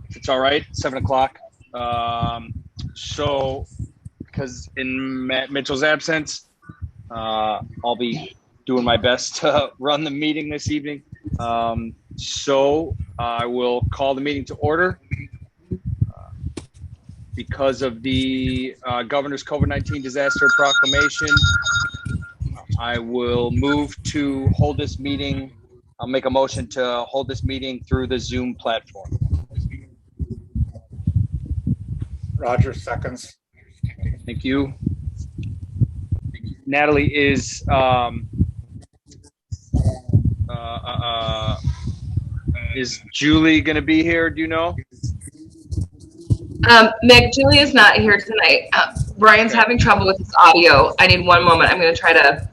If it's all right, 7 o'clock. So, because in Matt Mitchell's absence, I'll be doing my best to run the meeting this evening. So I will call the meeting to order. Because of the governor's COVID-19 disaster proclamation, I will move to hold this meeting. I'll make a motion to hold this meeting through the Zoom platform. Roger seconds. Thank you. Natalie, is Julie going to be here? Do you know? Mick, Julie is not here tonight. Brian's having trouble with his audio. I need one moment. I'm going to try to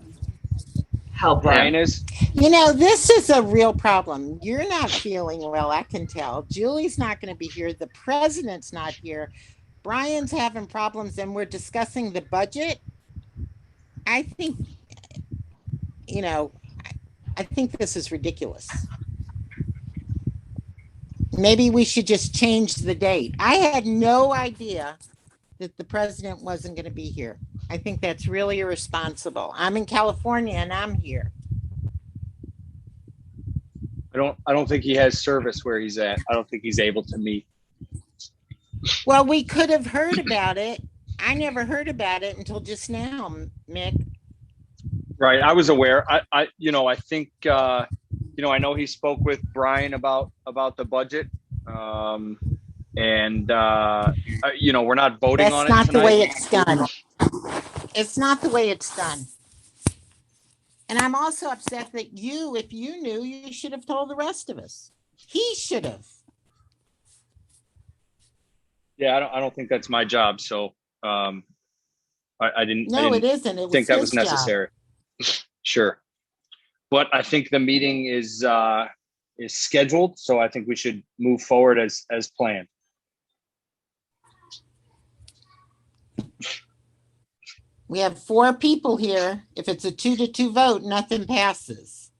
help Brian him. is? You know, this is a real problem. You're not feeling well, I can tell. Julie's not going to be here. The president's not here. Brian's having problems, and we're discussing the budget. I think, you know, I think this is ridiculous. Maybe we should just change the date. I had no idea that the president wasn't going to be here. I think that's really irresponsible. I'm in California and I'm here. I don't think he has service where he's at. I don't think he's able to meet. Well, we could have heard about it. I never heard about it until just now, Mick. Right. I was aware. I think, I know he spoke with Brian about the budget. We're not voting on it tonight. That's not the way it's done. It's not the way it's done. And I'm also upset that if you knew, you should have told the rest of us. He should have. Yeah, I don't think that's my job. So I didn't. No, it isn't. It was think that was his necessary. Sure, but I think the meeting is scheduled, so I think we should move forward as planned. We have 4 people here. If it's a 2-2 vote, nothing passes.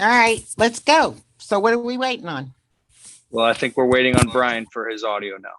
All right, let's go. So what are we waiting on? Well, I think we're waiting on Brian for his audio now.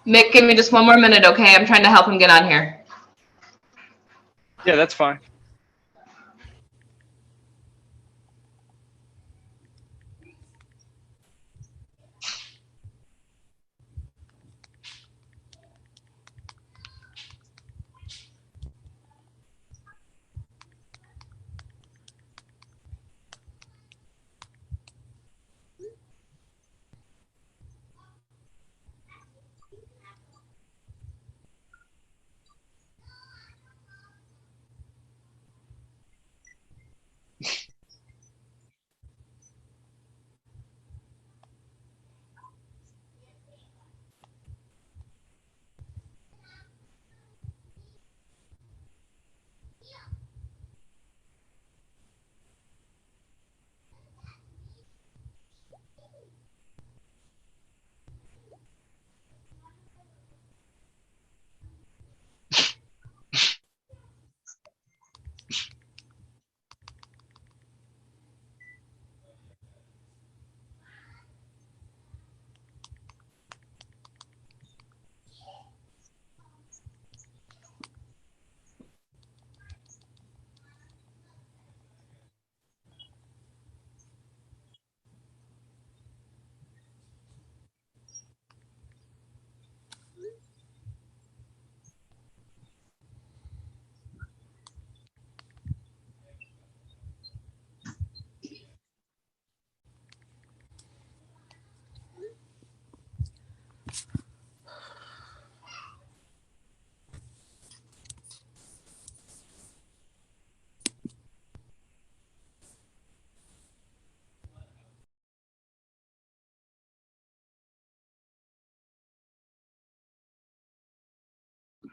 Mick, give me just one more minute, okay? I'm trying to help him get on here. Yeah, that's fine.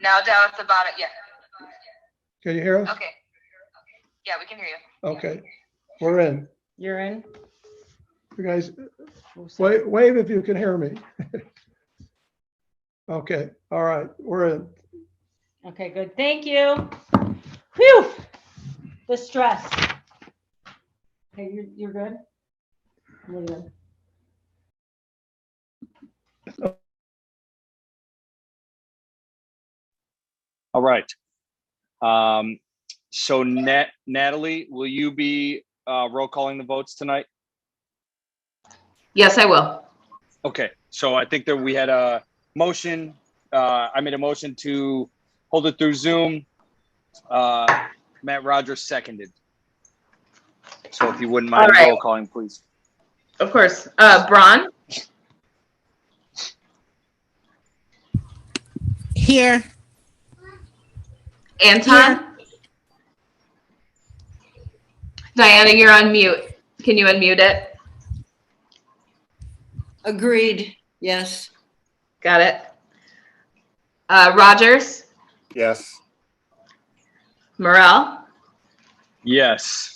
Now down at the bottom. Yeah. Can you hear us? Okay. Yeah, we can hear you. Okay, we're in. You're in? You guys, wave if you can hear me. Okay, all right, we're in. Okay, good. Thank you. Whew. The stress. Okay, you're good? We're good. All right. So Natalie, will you be roll calling the votes tonight? Yes, I will. Okay, so I think that we had a motion. I made a motion to hold it through Zoom. Matt Rogers seconded. So if you wouldn't mind All right. roll calling, please. Of course. Braun, Here. Anton. Diana, you're on mute. Can you unmute it? Agreed, yes. Got it. Rogers, Yes. Morel, Yes.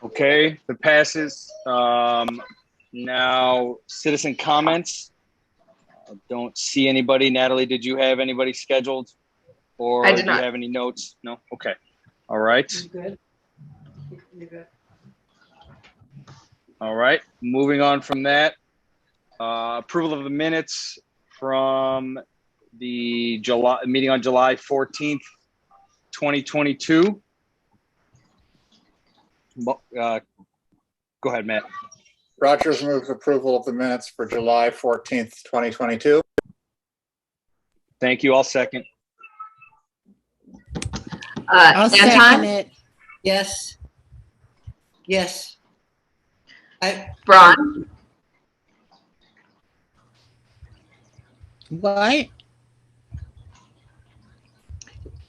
Okay, it passes. Now, citizen comments. I don't see anybody. Natalie, did you have anybody scheduled? Or I did do you not. have any notes? No? Okay. All right. You good? You're good. All right. Moving on from that. Approval of the minutes from the July meeting on July 14th, 2022. Go ahead, Matt. Rogers moves approval of the minutes for July 14th, 2022. Thank you. I'll second. I'll second Anton, it. Yes. Yes. Braun, What?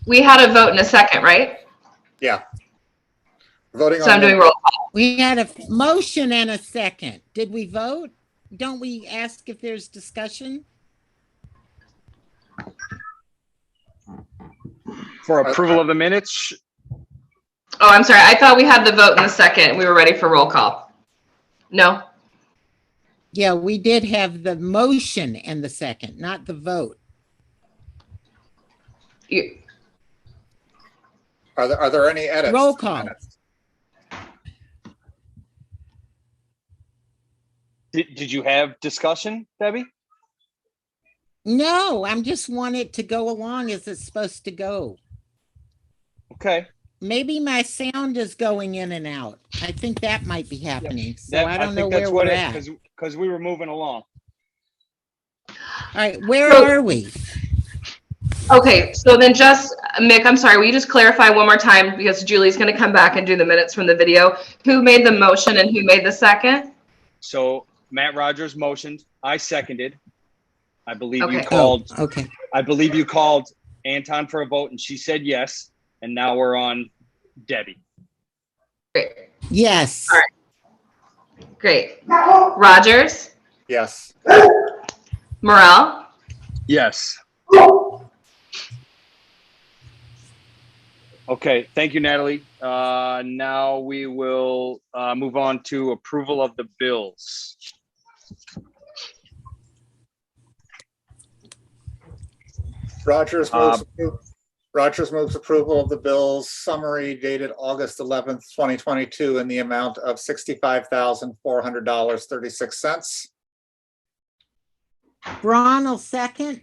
we had a vote in a second, right? Yeah. Voting So I'm on, doing roll call. We had a motion and a second. Did we vote? Don't we ask if there's discussion? For approval of the minutes, Oh, I'm sorry. I thought we had the vote in the second. We were ready for roll call. No? Yeah, we did have the motion and the second, not the vote. You, are there any edits? Roll to the call. minutes? did you have discussion, Debbie? No, I'm just want it to go along as it's supposed to go. Okay. Maybe my sound is going in and out. I think that might be happening. So That- I don't know think where that's what we're it at. because we were moving along. All right, where So- are we? okay, so then just, Mick, I'm sorry, will you just clarify one more time because Julie's going to come back and do the minutes from the video. Who made the motion and who made the second? So Matt Rogers motioned. I seconded. I believe you Okay. called. Oh, okay. I believe you called Anton for a vote, and she said yes. And now we're on Debbie. Great. Yes. All right. Great. Rogers, Yes. Morel, Yes. Okay. Thank you, Natalie. Now we will move on to approval of the bills. Rogers moves approval of the bills summary dated August 11th, 2022 in the amount of $65,400.36. Braun will second.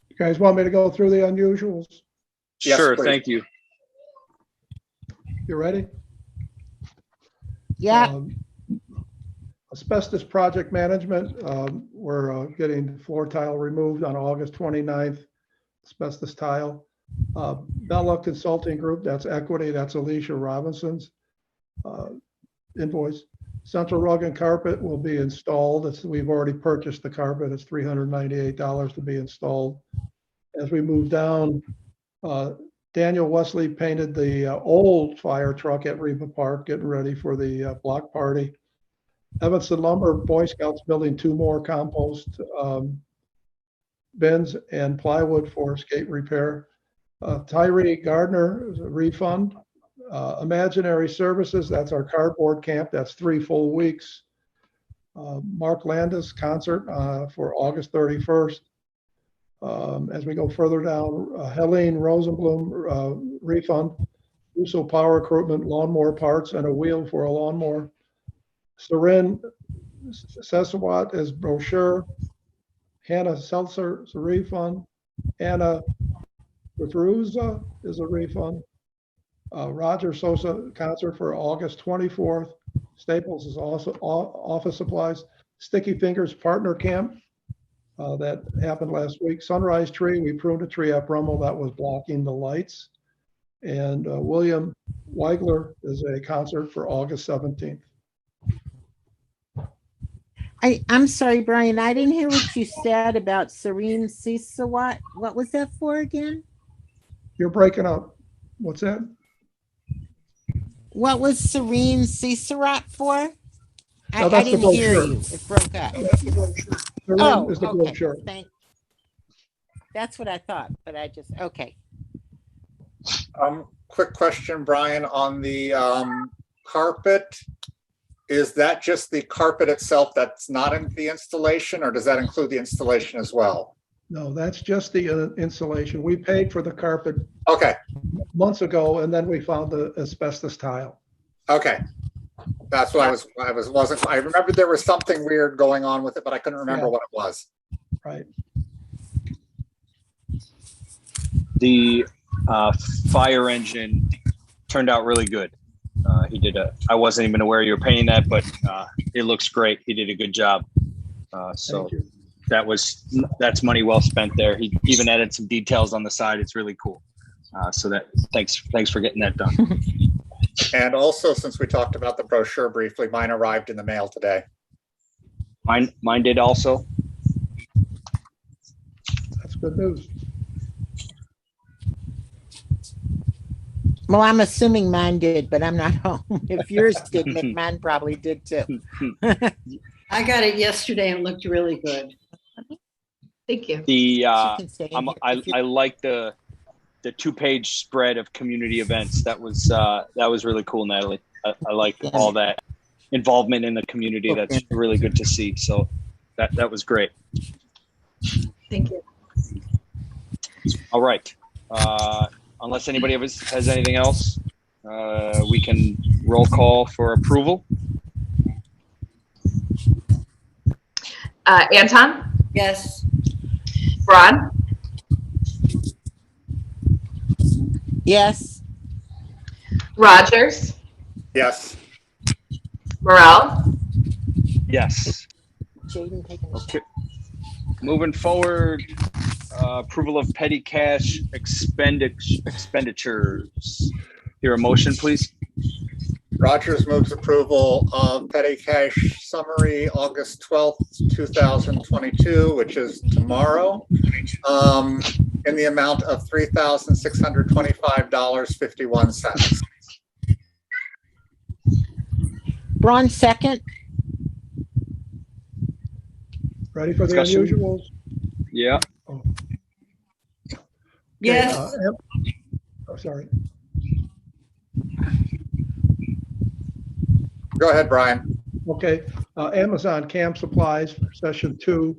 You guys want me to go through the unusuals? Yes, Sure. please. Thank you. You ready? Yeah. Asbestos project management, we're getting floor tile removed on August 29th, asbestos tile. Bella Consulting Group, that's Equity, that's Alicia Robinson's invoice. Central Rug and Carpet will be installed. We've already purchased the carpet. It's $398 to be installed. As we move down, Daniel Wesley painted the old fire truck at Reba Park, getting ready for the block party. Evanston Lumber, Boy Scouts building 2 more compost bins and plywood for skate repair. Tyree Gardner is a refund. Imaginary Services, that's our cardboard camp. That's 3 full weeks. Mark Landis concert for August 31st. As we go further down, Helene Rosenblum refund. Russo Power Equipment, lawnmower parts, and a wheel for a lawnmower. Sarin Sesawat is brochure. Hannah Seltzer is a refund. Anna Petruza is a refund. Roger Sosa concert for August 24th. Staples is also office supplies. Sticky Fingers Partner Camp that happened last week. Sunrise Tree, we pruned a tree at Brummel that was blocking the lights. And William Weigler is a concert for August 17th. I'm sorry, Brian, I didn't hear what you said about Serene Sisawat. What was that for again? You're breaking up. What's that? What was Serene Sisawat for? No, I that's the didn't hear brochure. you. It broke up. That's the brochure. Oh, Is the okay. brochure. That's what I thought, but okay. Quick question, Brian, on the carpet. Is that just the carpet itself that's not in the installation, or does that include the installation as well? No, that's just the installation. We paid for the carpet Okay, months ago, and then we found the asbestos tile. okay. That's what I remembered there was something weird going on with it, but I couldn't remember what it was. Right. The fire engine turned out really good. I wasn't even aware you were painting that, but it looks great. He did a good job. So Thank you. that's money well spent there. He even added some details on the side. It's really cool. Thanks for getting that done. And also, since we talked about the brochure briefly, mine arrived in the mail today. Mine did also. That's good news. Well, I'm assuming mine did, but I'm not home. If yours did, Nick, mine probably did too. I got it yesterday and it looked really good. Thank you. You can say it. I like the 2-page spread of community events. That was really cool, Natalie. I like all that involvement in the community. That's really good to see. So that was great. Thank you. All right. Unless anybody has anything else, we can roll call for approval. Anton, Yes. Rod, Yes, Rogers, Yes. Morel, Yes. Jaden taking a Okay. Moving forward, approval of petty cash expenditures. Hear a motion, please? Rogers moves approval of petty cash summary, August 12th, 2022, which is tomorrow, in the amount of $3,625.51. Braun second. Ready for the Discussion. unusuals? Yeah. Yes. Sorry. Go ahead, Brian. Okay. Amazon Camp Supplies for session 2.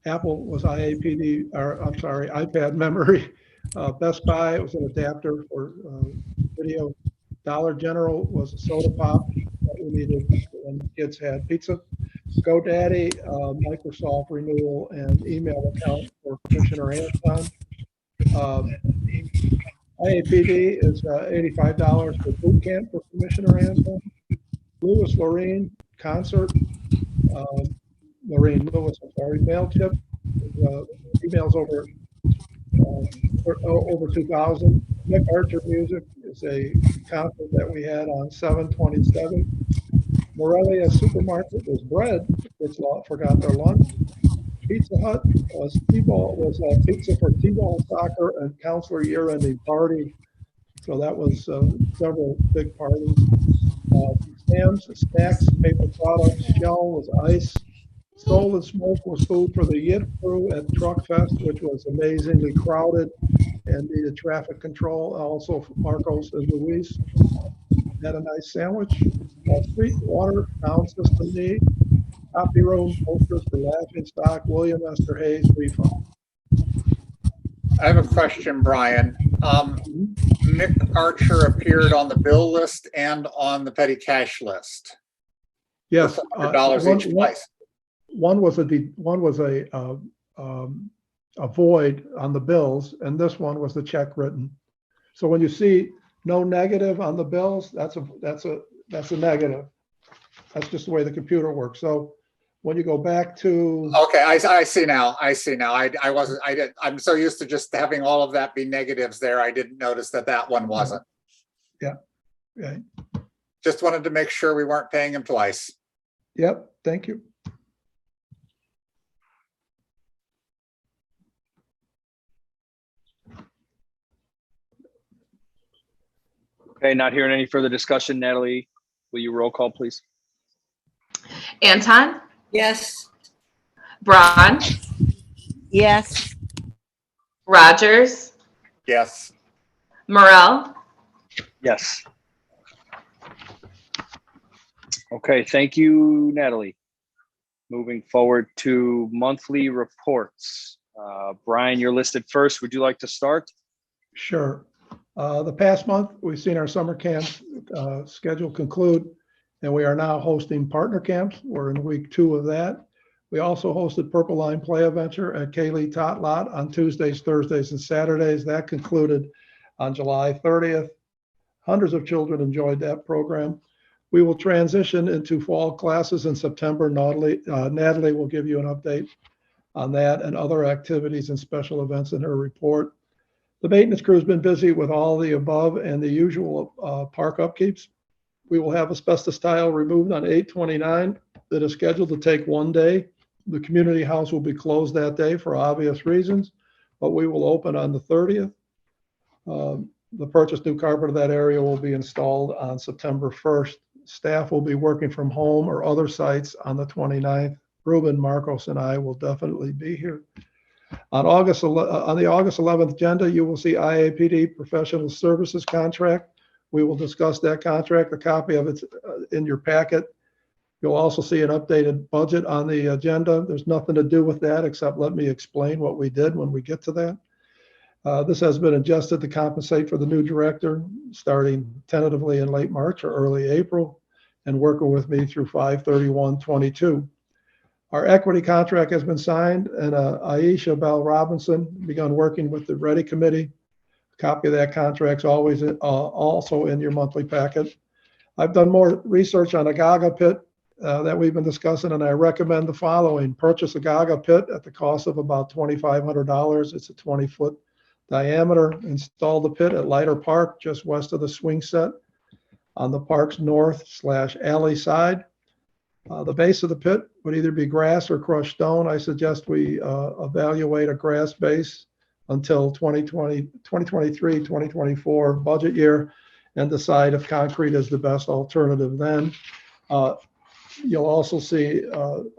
Apple was iPad memory. Best Buy was an adapter for video. Dollar General was a soda pop that we needed when kids had pizza. GoDaddy, Microsoft renewal and email account for Commissioner Anton. IAPD is $85 for boot camp for Commissioner Anton. Lewis Lorraine concert. Lewis, MailChimp. Emails over 2,000. Nick Archer Music is a concert that we had on 7/27. Morelia Supermarket was bread, which forgot their lunch. Pizza Hut was pizza for T-ball soccer and counselor year-ending party. So that was several big parties. Sam's snacks, paper products, Shell was ice. Stolen Smoke was food for the Yip crew at Truck Fest, which was amazingly crowded and needed traffic control. Also, Marcos and Luis had a nice sandwich. Street Water Sound System need. Copy room posters for Laughing Stock, William Esther Hayes refund. I have a question, Brian. Mick Archer appeared on the bill list and on the petty cash list. Yes. $100 each twice. One was a void on the bills, and this one was the check written. So when you see no negative on the bills, that's a negative. That's just the way the computer works. So when you go back to, Okay, I see now. I'm so used to just having all of that be negatives there. I didn't notice that one wasn't. yeah, right. Just wanted to make sure we weren't paying him twice. Yep, thank you. Okay, not hearing any further discussion. Natalie, will you roll call, please? Anton, Yes. Braun, Yes. Rogers, Yes. Morel. Yes. Okay, thank you, Natalie. Moving forward to monthly reports. Brian, you're listed first. Would you like to start? Sure. The past month, we've seen our summer camp schedule conclude, and we are now hosting partner camps. We're in week 2 of that. We also hosted Purple Line Play Adventure at Kaylee Tot Lot on Tuesdays, Thursdays, and Saturdays. That concluded on July 30th. Hundreds of children enjoyed that program. We will transition into fall classes in September. Natalie will give you an update on that and other activities and special events in her report. The maintenance crew has been busy with all the above and the usual park upkeeps. We will have asbestos tile removed on 8/29 that is scheduled to take 1 day. The community house will be closed that day for obvious reasons, but we will open on the 30th. The purchased new carpet of that area will be installed on September 1st. Staff will be working from home or other sites on the 29th. Ruben, Marcos, and I will definitely be here. On the August 11th agenda, you will see IAPD Professional Services Contract. We will discuss that contract. A copy of it's in your packet. You'll also see an updated budget on the agenda. There's nothing to do with that except let me explain what we did when we get to that. This has been adjusted to compensate for the new director starting tentatively in late March or early April and working with me through 5/31/22. Our equity contract has been signed and Aisha Bell Robinson begun working with the Ready Committee. A copy of that contract's always also in your monthly packet. I've done more research on a Gaga pit that we've been discussing, and I recommend the following. Purchase a Gaga pit at the cost of about $2,500. It's a 20-foot diameter. Install the pit at Leiter Park, just west of the swing set on the park's north/alley side. The base of the pit would either be grass or crushed stone. I suggest we evaluate a grass base until 2023-2024 budget year and decide if concrete is the best alternative then. You'll also see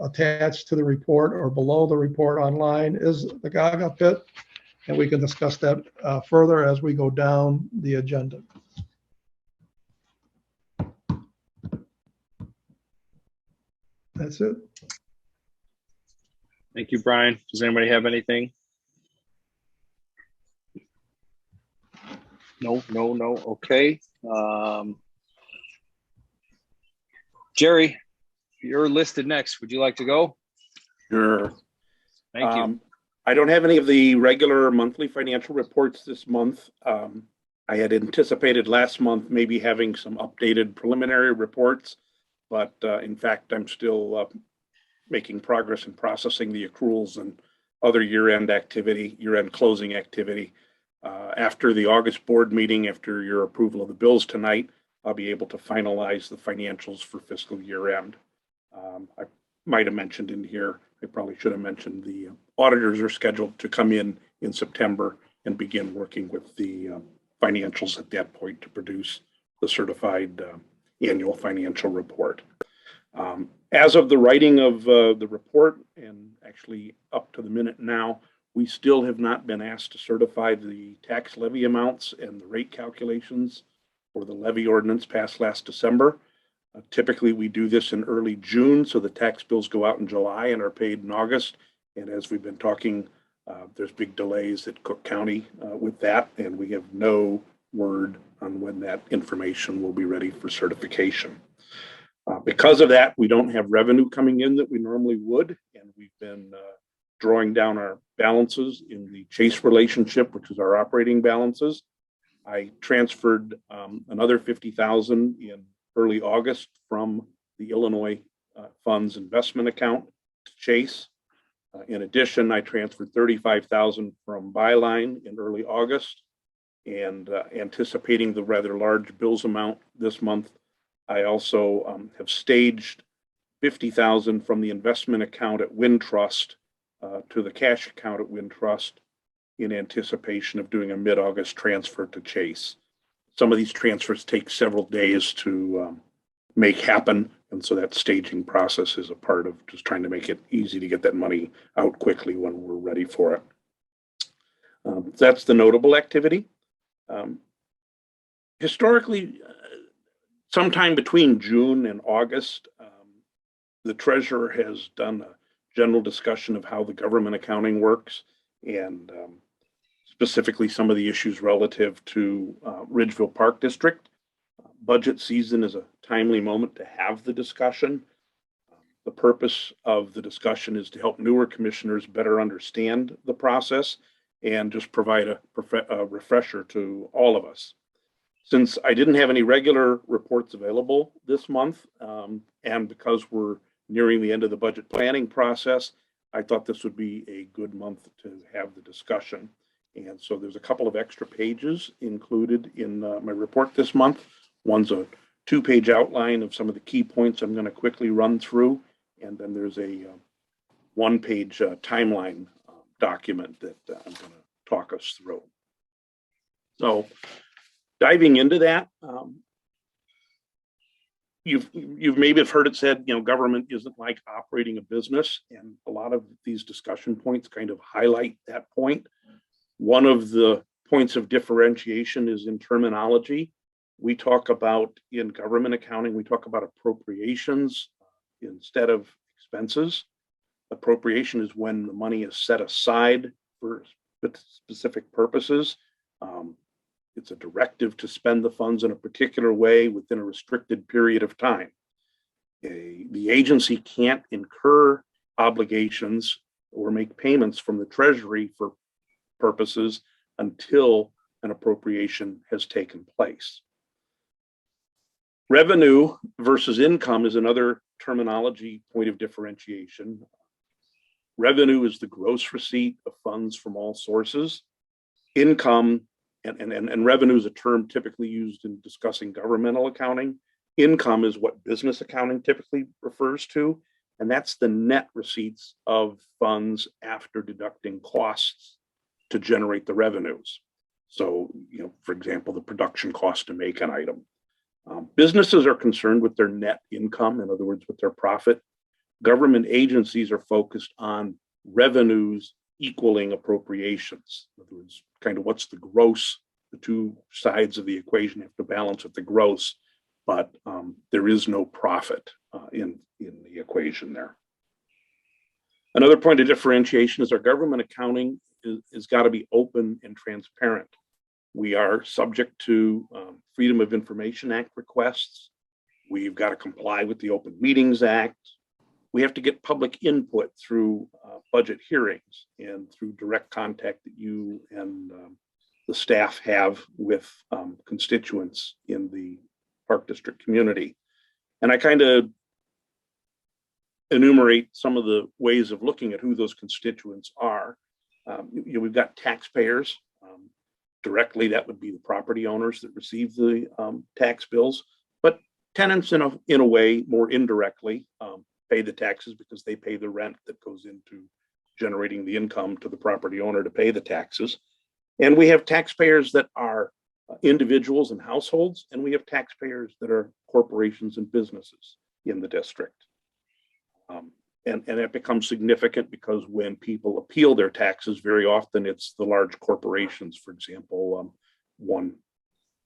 attached to the report or below the report online is the Gaga pit, and we can discuss that further as we go down the agenda. That's it. Thank you, Brian. Does anybody have anything? No. Okay. Jerry, you're listed next. Would you like to go? Sure. Thank you. I don't have any of the regular monthly financial reports this month. I had anticipated last month maybe having some updated preliminary reports, but in fact, I'm still making progress in processing the accruals and other year-end activity, year-end closing activity. After the August board meeting, after your approval of the bills tonight, I'll be able to finalize the financials for fiscal year end. I might have mentioned in here, I probably should have mentioned the auditors are scheduled to come in September and begin working with the financials at that point to produce the certified annual financial report. As of the writing of the report, and actually up to the minute now, we still have not been asked to certify the tax levy amounts and the rate calculations for the levy ordinance passed last December. Typically, we do this in early June, so the tax bills go out in July and are paid in August. And as we've been talking, there's big delays at Cook County with that, and we have no word on when that information will be ready for certification. Because of that, we don't have revenue coming in that we normally would, and we've been drawing down our balances in the Chase relationship, which is our operating balances. I transferred another $50,000 in early August from the Illinois Funds investment account to Chase. In addition, I transferred $35,000 from Byline in early August, and anticipating the rather large bills amount this month, I also have staged $50,000 from the investment account at Wintrust to the cash account at Wintrust in anticipation of doing a mid-August transfer to Chase. Some of these transfers take several days to make happen, and so that staging process is a part of just trying to make it easy to get that money out quickly when we're ready for it. That's the notable activity. Historically, sometime between June and August, the treasurer has done a general discussion of how the government accounting works, and specifically some of the issues relative to Ridgeville Park District. Budget season is a timely moment to have the discussion. The purpose of the discussion is to help newer commissioners better understand the process and just provide a refresher to all of us. Since I didn't have any regular reports available this month, and because we're nearing the end of the budget planning process, I thought this would be a good month to have the discussion. And so there's a couple of extra pages included in my report this month. One's a 2-page outline of some of the key points I'm going to quickly run through. And then there's a 1-page timeline document that I'm going to talk us through. So diving into that, you've maybe have heard it said, government isn't like operating a business, and a lot of these discussion points kind of highlight that point. One of the points of differentiation is in terminology. We talk about, in government accounting, we talk about appropriations instead of expenses. Appropriation is when the money is set aside for specific purposes. It's a directive to spend the funds in a particular way within a restricted period of time. The agency can't incur obligations or make payments from the Treasury for purposes until an appropriation has taken place. Revenue versus income is another terminology point of differentiation. Revenue is the gross receipt of funds from all sources. Income, and revenue is a term typically used in discussing governmental accounting. Income is what business accounting typically refers to, and that's the net receipts of funds after deducting costs to generate the revenues. So, for example, the production cost to make an item. Businesses are concerned with their net income, in other words, with their profit. Government agencies are focused on revenues equaling appropriations. In other words, kind of what's the gross, the two sides of the equation have to balance at the gross, but there is no profit in the equation there. Another point of differentiation is our government accounting is got to be open and transparent. We are subject to Freedom of Information Act requests. We've got to comply with the Open Meetings Act. We have to get public input through budget hearings and through direct contact that you and the staff have with constituents in the Park District community. And I kind of enumerate some of the ways of looking at who those constituents are. We've got taxpayers. Directly, that would be the property owners that receive the tax bills, but tenants in a way more indirectly pay the taxes because they pay the rent that goes into generating the income to the property owner to pay the taxes. And we have taxpayers that are individuals and households, and we have taxpayers that are corporations and businesses in the district. And it becomes significant because when people appeal their taxes, very often it's the large corporations. For example, one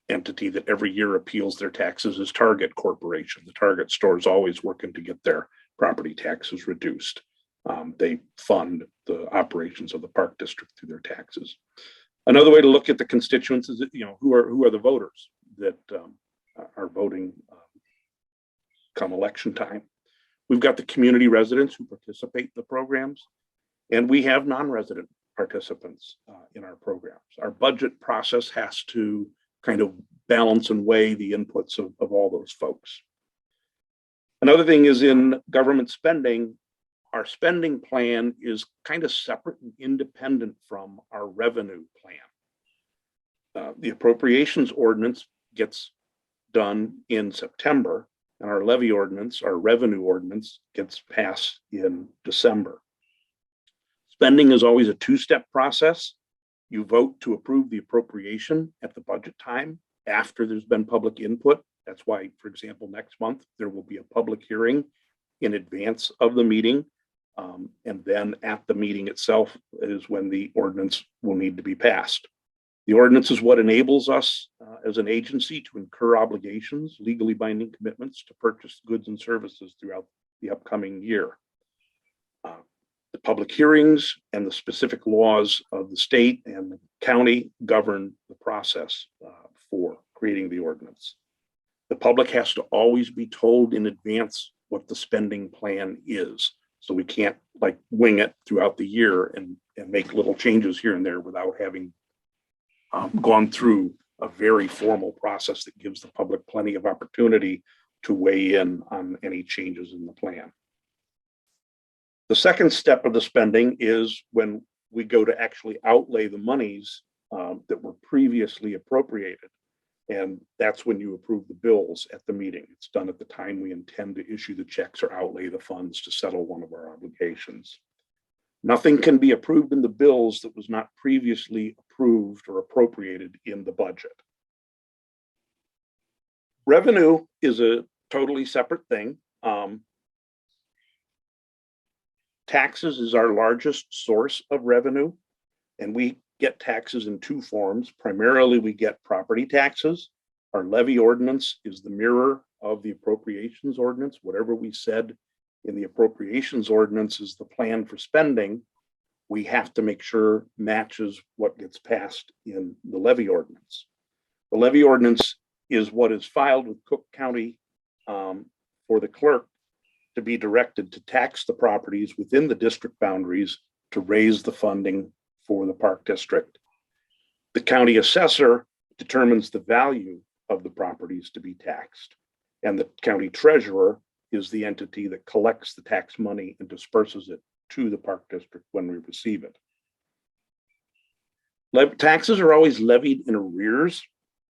entity that every year appeals their taxes is Target Corporation. The Target store is always working to get their property taxes reduced. They fund the operations of the park district through their taxes. Another way to look at the constituents is, who are the voters that are voting come election time. We've got the community residents who participate in the programs, and we have non-resident participants in our programs. Our budget process has to kind of balance and weigh the inputs of all those folks. Another thing is in government spending, our spending plan is kind of separate and independent from our revenue plan. The appropriations ordinance gets done in September, and our levy ordinance, our revenue ordinance, gets passed in December. Spending is always a two-step process. You vote to approve the appropriation at the budget time after there's been public input. That's why, for example, next month, there will be a public hearing in advance of the meeting. And then at the meeting itself is when the ordinance will need to be passed. The ordinance is what enables us as an agency to incur obligations, legally binding commitments to purchase goods and services throughout the upcoming year. The public hearings and the specific laws of the state and the county govern the process for creating the ordinance. The public has to always be told in advance what the spending plan is. So we can't like wing it throughout the year and make little changes here and there without having gone through a very formal process that gives the public plenty of opportunity to weigh in on any changes in the plan. The second step of the spending is when we go to actually outlay the monies that were previously appropriated. And that's when you approve the bills at the meeting. It's done at the time we intend to issue the checks or outlay the funds to settle one of our obligations. Nothing can be approved in the bills that was not previously approved or appropriated in the budget. Revenue is a totally separate thing. Taxes is our largest source of revenue, and we get taxes in two forms. Primarily, we get property taxes. Our levy ordinance is the mirror of the appropriations ordinance. Whatever we said in the appropriations ordinance is the plan for spending, we have to make sure matches what gets passed in the levy ordinance. The levy ordinance is what is filed with Cook County for the clerk to be directed to tax the properties within the district boundaries to raise the funding for the park district. The county assessor determines the value of the properties to be taxed, and the county treasurer is the entity that collects the tax money and disperses it to the park district when we receive it. Taxes are always levied in arrears,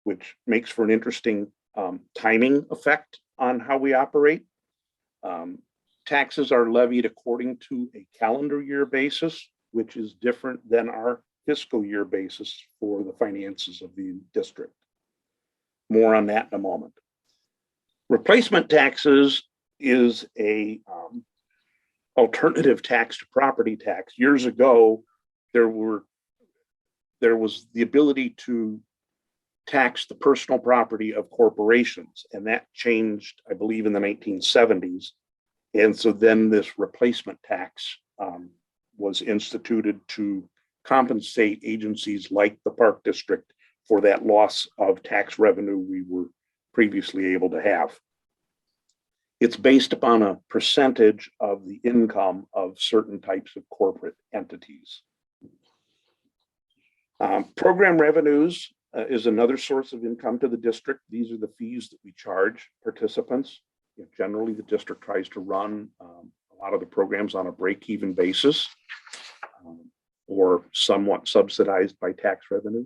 which makes for an interesting timing effect on how we operate. Taxes are levied according to a calendar year basis, which is different than our fiscal year basis for the finances of the district. More on that in a moment. Replacement taxes is a alternative tax to property tax. Years ago, there was the ability to tax the personal property of corporations, and that changed, I believe, in the 1970s. And so then this replacement tax was instituted to compensate agencies like the park district for that loss of tax revenue we were previously able to have. It's based upon a percentage of the income of certain types of corporate entities. Program revenues is another source of income to the district. These are the fees that we charge participants. Generally, the district tries to run a lot of the programs on a break-even basis or somewhat subsidized by tax revenue.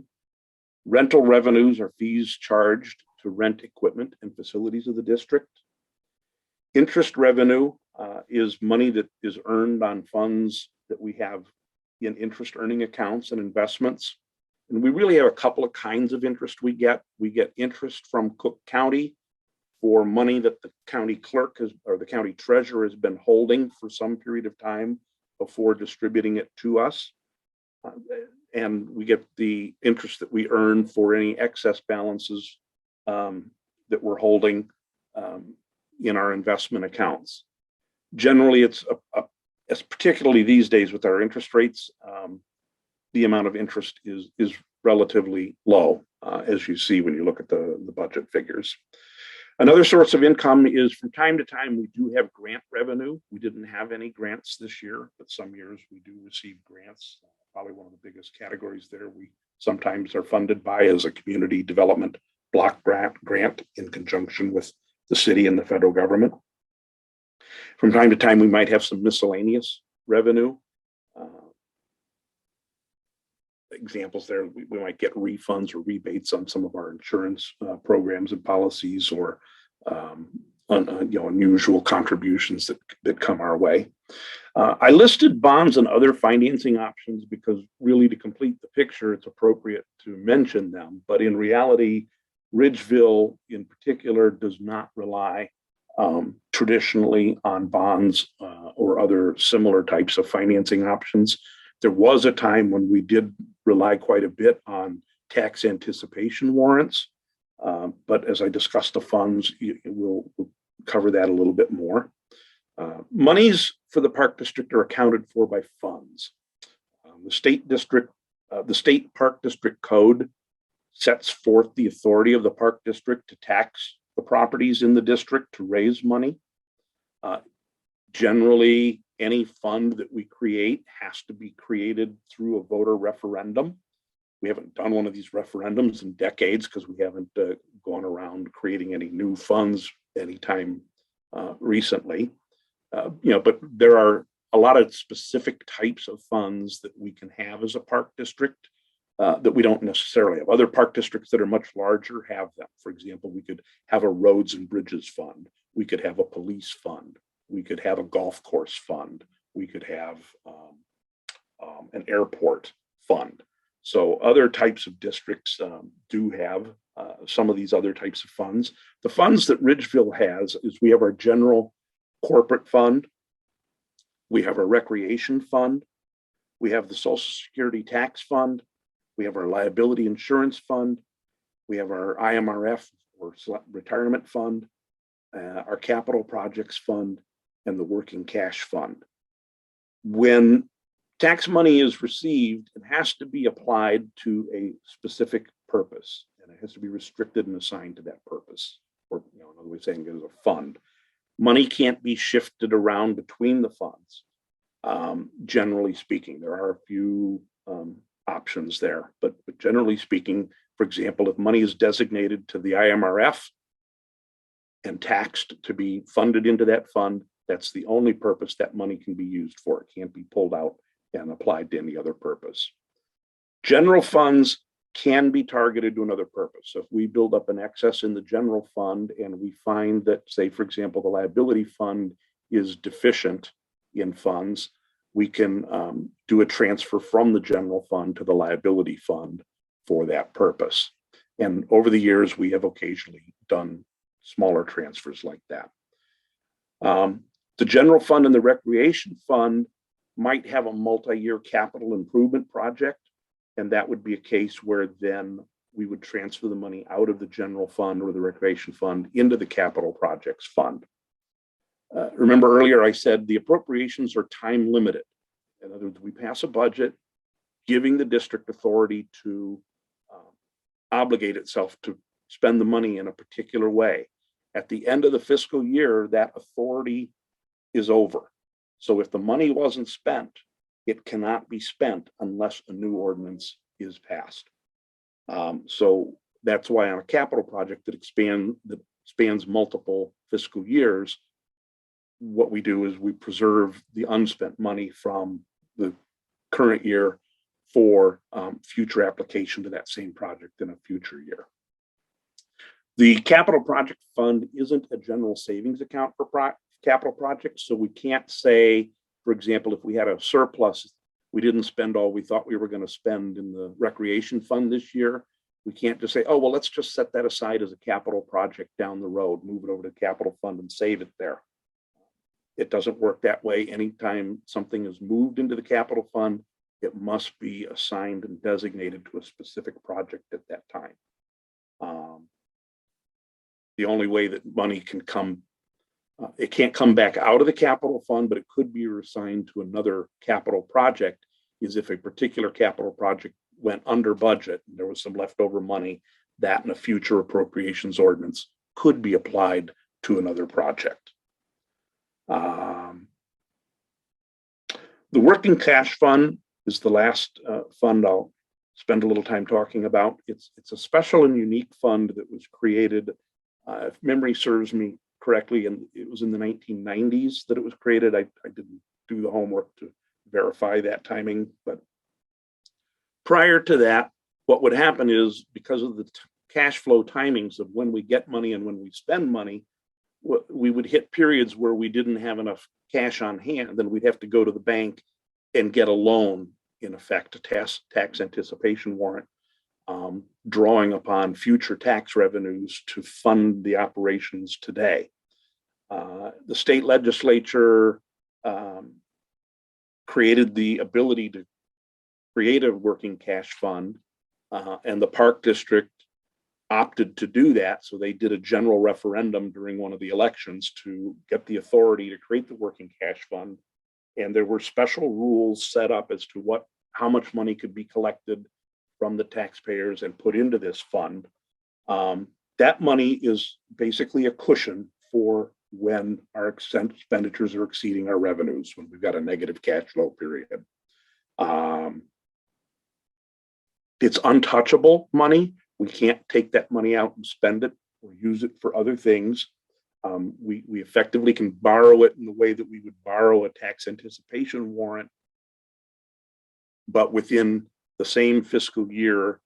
Rental revenues are fees charged to rent equipment and facilities of the district. Interest revenue is money that is earned on funds that we have in interest earning accounts and investments. And we really have a couple of kinds of interest we get. We get interest from Cook County for money that the county clerk has, or the county treasurer has been holding for some period of time before distributing it to us. And we get the interest that we earn for any excess balances that we're holding in our investment accounts. Generally, it's particularly these days with our interest rates, the amount of interest is relatively low, as you see when you look at the budget figures. Another source of income is from time to time, we do have grant revenue. We didn't have any grants this year, but some years we do receive grants. Probably one of the biggest categories there we sometimes are funded by as a community development block grant in conjunction with the city and the federal government. From time to time, we might have some miscellaneous revenue. Examples there, we might get refunds or rebates on some of our insurance programs and policies, or unusual contributions that come our way. I listed bonds and other financing options because really to complete the picture, it's appropriate to mention them. But in reality, Ridgeville in particular does not rely traditionally on bonds or other similar types of financing options. There was a time when we did rely quite a bit on tax anticipation warrants, but as I discussed the funds, we'll cover that a little bit more. Monies for the Park District are accounted for by funds. The state Park District Code sets forth the authority of the Park District to tax the properties in the district to raise money. Generally, any fund that we create has to be created through a voter referendum. We haven't done one of these referendums in decades because we haven't gone around creating any new funds anytime recently. But there are a lot of specific types of funds that we can have as a park district that we don't necessarily have. Other park districts that are much larger have them. For example, we could have a roads and bridges fund. We could have a police fund. We could have a golf course fund. We could have an airport fund. So other types of districts do have some of these other types of funds. The funds that Ridgeville has is we have our general corporate fund. We have our recreation fund. We have the Social Security tax fund. We have our liability insurance fund. We have our IMRF or retirement fund, our capital projects fund, and the working cash fund. When tax money is received, it has to be applied to a specific purpose, and it has to be restricted and assigned to that purpose. Or another way of saying it is a fund. Money can't be shifted around between the funds. Generally speaking, there are a few options there, but generally speaking, for example, if money is designated to the IMRF and taxed to be funded into that fund, that's the only purpose that money can be used for. It can't be pulled out and applied to any other purpose. General funds can be targeted to another purpose. So if we build up an excess in the general fund and we find that, say, for example, the liability fund is deficient in funds, we can do a transfer from the general fund to the liability fund for that purpose. And over the years, we have occasionally done smaller transfers like that. The general fund and the recreation fund might have a multi-year capital improvement project, and that would be a case where then we would transfer the money out of the general fund or the recreation fund into the capital projects fund. Remember earlier I said the appropriations are time limited. In other words, we pass a budget giving the district authority to obligate itself to spend the money in a particular way. At the end of the fiscal year, that authority is over. So if the money wasn't spent, it cannot be spent unless a new ordinance is passed. So that's why on a capital project that spans multiple fiscal years, what we do is we preserve the unspent money from the current year for future application to that same project in a future year. The capital project fund isn't a general savings account for capital projects, so we can't say, for example, if we had a surplus, we didn't spend all we thought we were going to spend in the recreation fund this year, We can't just say, oh, well, let's just set that aside as a capital project down the road, move it over to the capital fund and save it there. It doesn't work that way. Anytime something is moved into the capital fund, it must be assigned and designated to a specific project at that time. The only way that money can come, it can't come back out of the capital fund, but it could be assigned to another capital project, is if a particular capital project went under budget and there was some leftover money, that in a future appropriations ordinance could be applied to another project. The working cash fund is the last fund I'll spend a little time talking about. It's a special and unique fund that was created, if memory serves me correctly, and it was in the 1990s that it was created. I didn't do the homework to verify that timing, but prior to that, what would happen is, because of the cash flow timings of when we get money and when we spend money, we would hit periods where we didn't have enough cash on hand. Then we'd have to go to the bank and get a loan, in effect, a tax anticipation warrant, drawing upon future tax revenues to fund the operations today. The state legislature created the ability to create a working cash fund, and the Park District opted to do that. So they did a general referendum during one of the elections to get the authority to create the working cash fund. And there were special rules set up as to how much money could be collected from the taxpayers and put into this fund. That money is basically a cushion for when our expenditures are exceeding our revenues, when we've got a negative cash flow period. It's untouchable money. We can't take that money out and spend it or use it for other things. We effectively can borrow it in the way that we would borrow a tax anticipation warrant, but within the same fiscal year,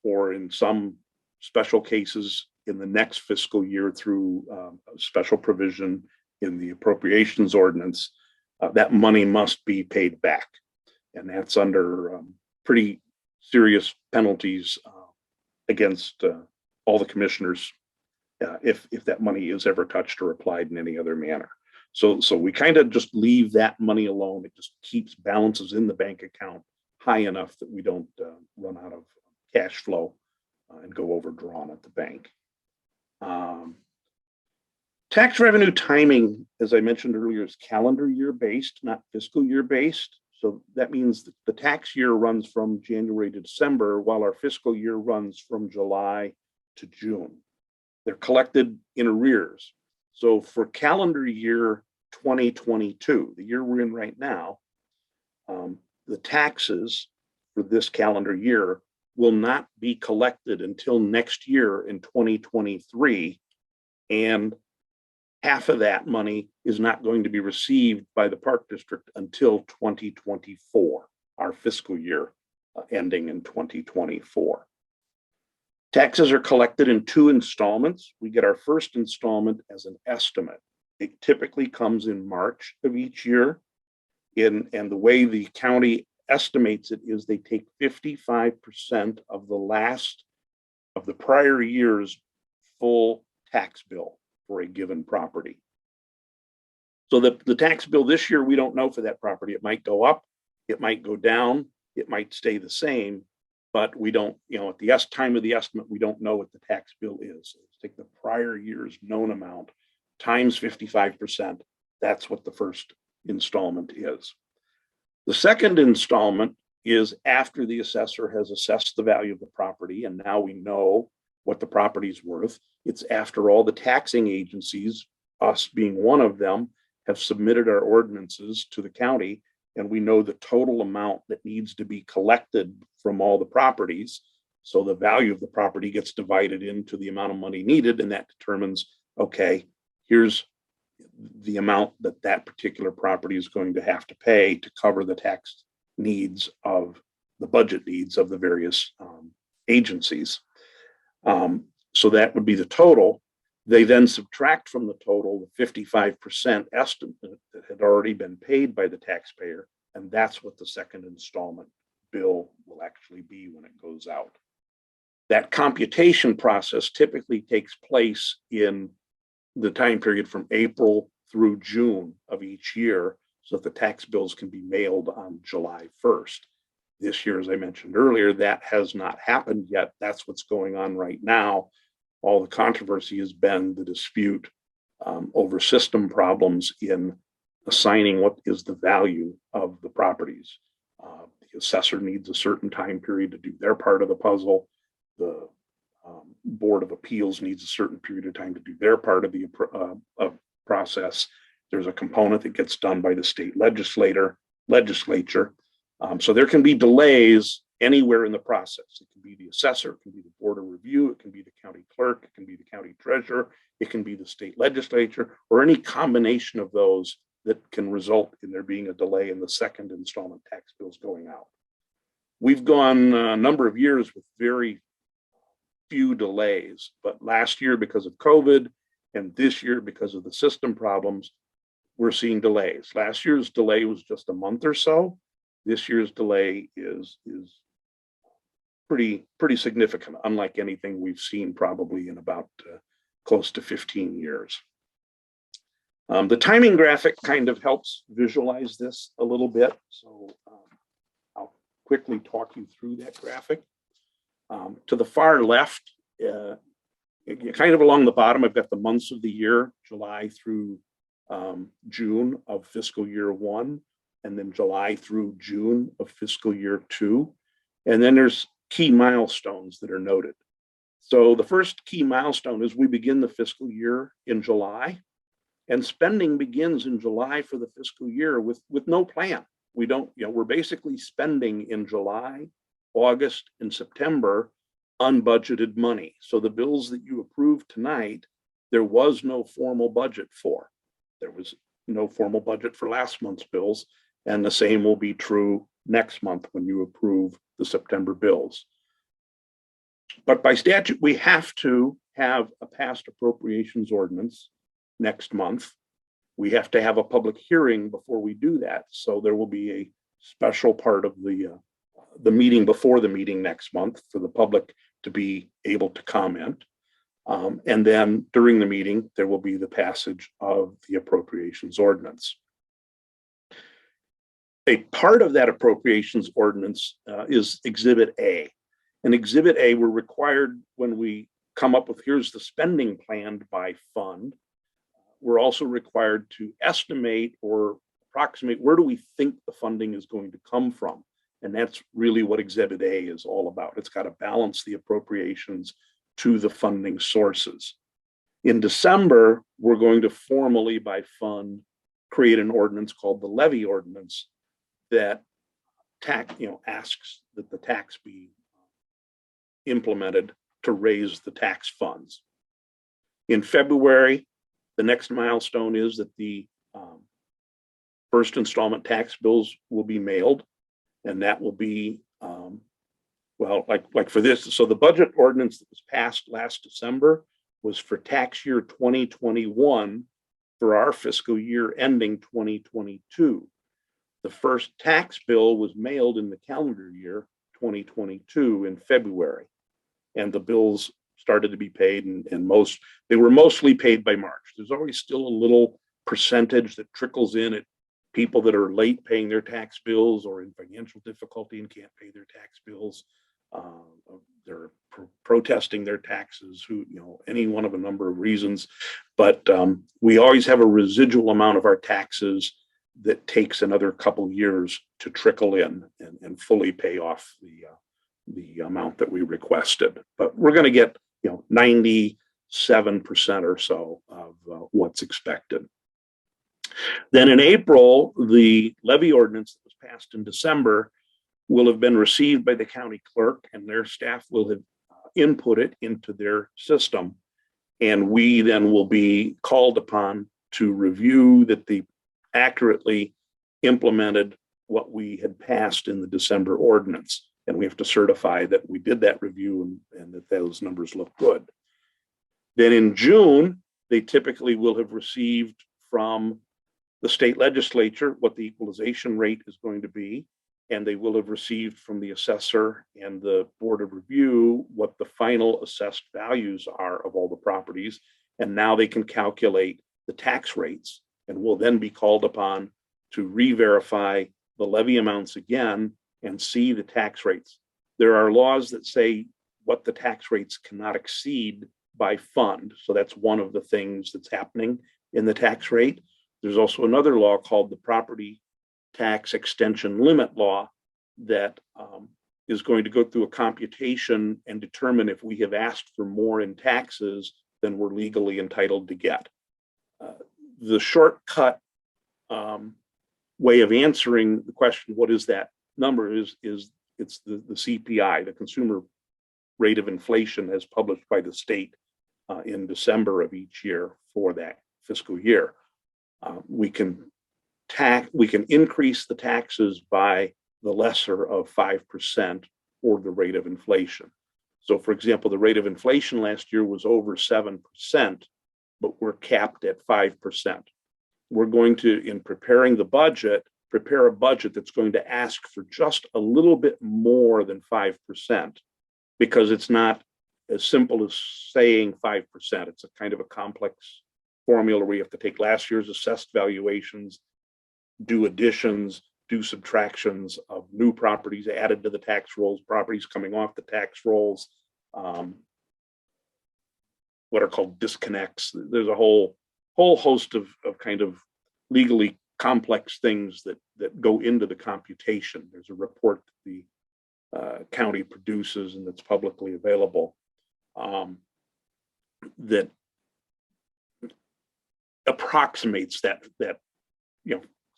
or in some special cases in the next fiscal year through a special provision in the appropriations ordinance, that money must be paid back. And that's under pretty serious penalties against all the commissioners if that money is ever touched or applied in any other manner. So we kind of just leave that money alone. It just keeps balances in the bank account high enough that we don't run out of cash flow and go overdrawn at the bank. Tax revenue timing, as I mentioned earlier, is calendar year based, not fiscal year based. So that means that the tax year runs from January to December, while our fiscal year runs from July to June. They're collected in arrears. So for calendar year 2022, the year we're in right now, the taxes for this calendar year will not be collected until next year in 2023. And half of that money is not going to be received by the Park District until 2024, our fiscal year ending in 2024. Taxes are collected in 2 installments. We get our first installment as an estimate. It typically comes in March of each year. And the way the county estimates it is they take 55% of the prior year's full tax bill for a given property. So the tax bill this year, we don't know for that property. It might go up, it might go down, it might stay the same, but we don't, at the time of the estimate, we don't know what the tax bill is. So let's take the prior year's known amount times 55%. That's what the first installment is. The second installment is after the assessor has assessed the value of the property, and now we know what the property's worth. It's after all the taxing agencies, us being one of them, have submitted our ordinances to the county, and we know the total amount that needs to be collected from all the properties. So the value of the property gets divided into the amount of money needed, and that determines, okay, here's the amount that particular property is going to have to pay to cover the tax needs of the budget needs of the various agencies. So that would be the total. They then subtract from the total the 55% estimate that had already been paid by the taxpayer, and that's what the second installment bill will actually be when it goes out. That computation process typically takes place in the time period from April through June of each year, so that the tax bills can be mailed on July 1st. This year, as I mentioned earlier, that has not happened yet. That's what's going on right now. All the controversy has been the dispute over system problems in assigning what is the value of the properties. The assessor needs a certain time period to do their part of the puzzle. The Board of Appeals needs a certain period of time to do their part of the process. There's a component that gets done by the state legislature. So there can be delays anywhere in the process. It can be the assessor, it can be the Board of Review, it can be the county clerk, it can be the county treasurer, it can be the state legislature, or any combination of those that can result in there being a delay in the second installment tax bills going out. We've gone a number of years with very few delays, but last year because of COVID and this year because of the system problems, we're seeing delays. Last year's delay was just a month or so. This year's delay is pretty significant, unlike anything we've seen probably in about close to 15 years. The timing graphic kind of helps visualize this a little bit. So I'll quickly talk you through that graphic. To the far left, kind of along the bottom, I've got the months of the year, July through June of fiscal year 1, and then July through June of fiscal year 2. And then there's key milestones that are noted. So the first key milestone is we begin the fiscal year in July, and spending begins in July for the fiscal year with no plan. We don't, we're basically spending in July, August, and September unbudgeted money. So the bills that you approved tonight, there was no formal budget for. There was no formal budget for last month's bills, and the same will be true next month when you approve the September bills. But by statute, we have to have a passed appropriations ordinance next month. We have to have a public hearing before we do that. So there will be a special part of the meeting before the meeting next month for the public to be able to comment. And then during the meeting, there will be the passage of the appropriations ordinance. A part of that appropriations ordinance is Exhibit A. And Exhibit A, we're required when we come up with, here's the spending planned by fund. We're also required to estimate or approximate where do we think the funding is going to come from. And that's really what Exhibit A is all about. It's got to balance the appropriations to the funding sources. In December, we're going to formally, by fund, create an ordinance called the levy ordinance that asks that the tax be implemented to raise the tax funds. In February, the next milestone is that the first installment tax bills will be mailed, and that will be, like for this. So the budget ordinance that was passed last December was for tax year 2021 for our fiscal year ending 2022. The first tax bill was mailed in the calendar year 2022 in February, and the bills started to be paid, and they were mostly paid by March. There's always still a little percentage that trickles in at people that are late paying their tax bills or in financial difficulty and can't pay their tax bills. They're protesting their taxes, any one of a number of reasons. But we always have a residual amount of our taxes that takes another couple years to trickle in and fully pay off the amount that we requested. But we're going to get 97% or so of what's expected. Then in April, the levy ordinance that was passed in December will have been received by the county clerk, and their staff will have input it into their system. And we then will be called upon to review that they accurately implemented what we had passed in the December ordinance. And we have to certify that we did that review and that those numbers look good. Then in June, they typically will have received from the state legislature what the equalization rate is going to be, and they will have received from the assessor and the Board of Review what the final assessed values are of all the properties. And now they can calculate the tax rates and will then be called upon to re-verify the levy amounts again and see the tax rates. There are laws that say what the tax rates cannot exceed by fund. So that's one of the things that's happening in the tax rate. There's also another law called the Property Tax Extension Limit Law that is going to go through a computation and determine if we have asked for more in taxes than we're legally entitled to get. The shortcut way of answering the question, what is that number, is it's the CPI, the consumer rate of inflation, as published by the state in December of each year for that fiscal year. We can increase the taxes by the lesser of 5% or the rate of inflation. So for example, the rate of inflation last year was over 7%, but we're capped at 5%. We're going to, in preparing the budget, prepare a budget that's going to ask for just a little bit more than 5%, because it's not as simple as saying 5%. It's a kind of a complex formula where you have to take last year's assessed valuations, do additions, do subtractions of new properties added to the tax rolls, properties coming off the tax rolls, what are called disconnects. There's a whole host of kind of legally complex things that go into the computation. There's a report that the county produces and that's publicly available that approximates that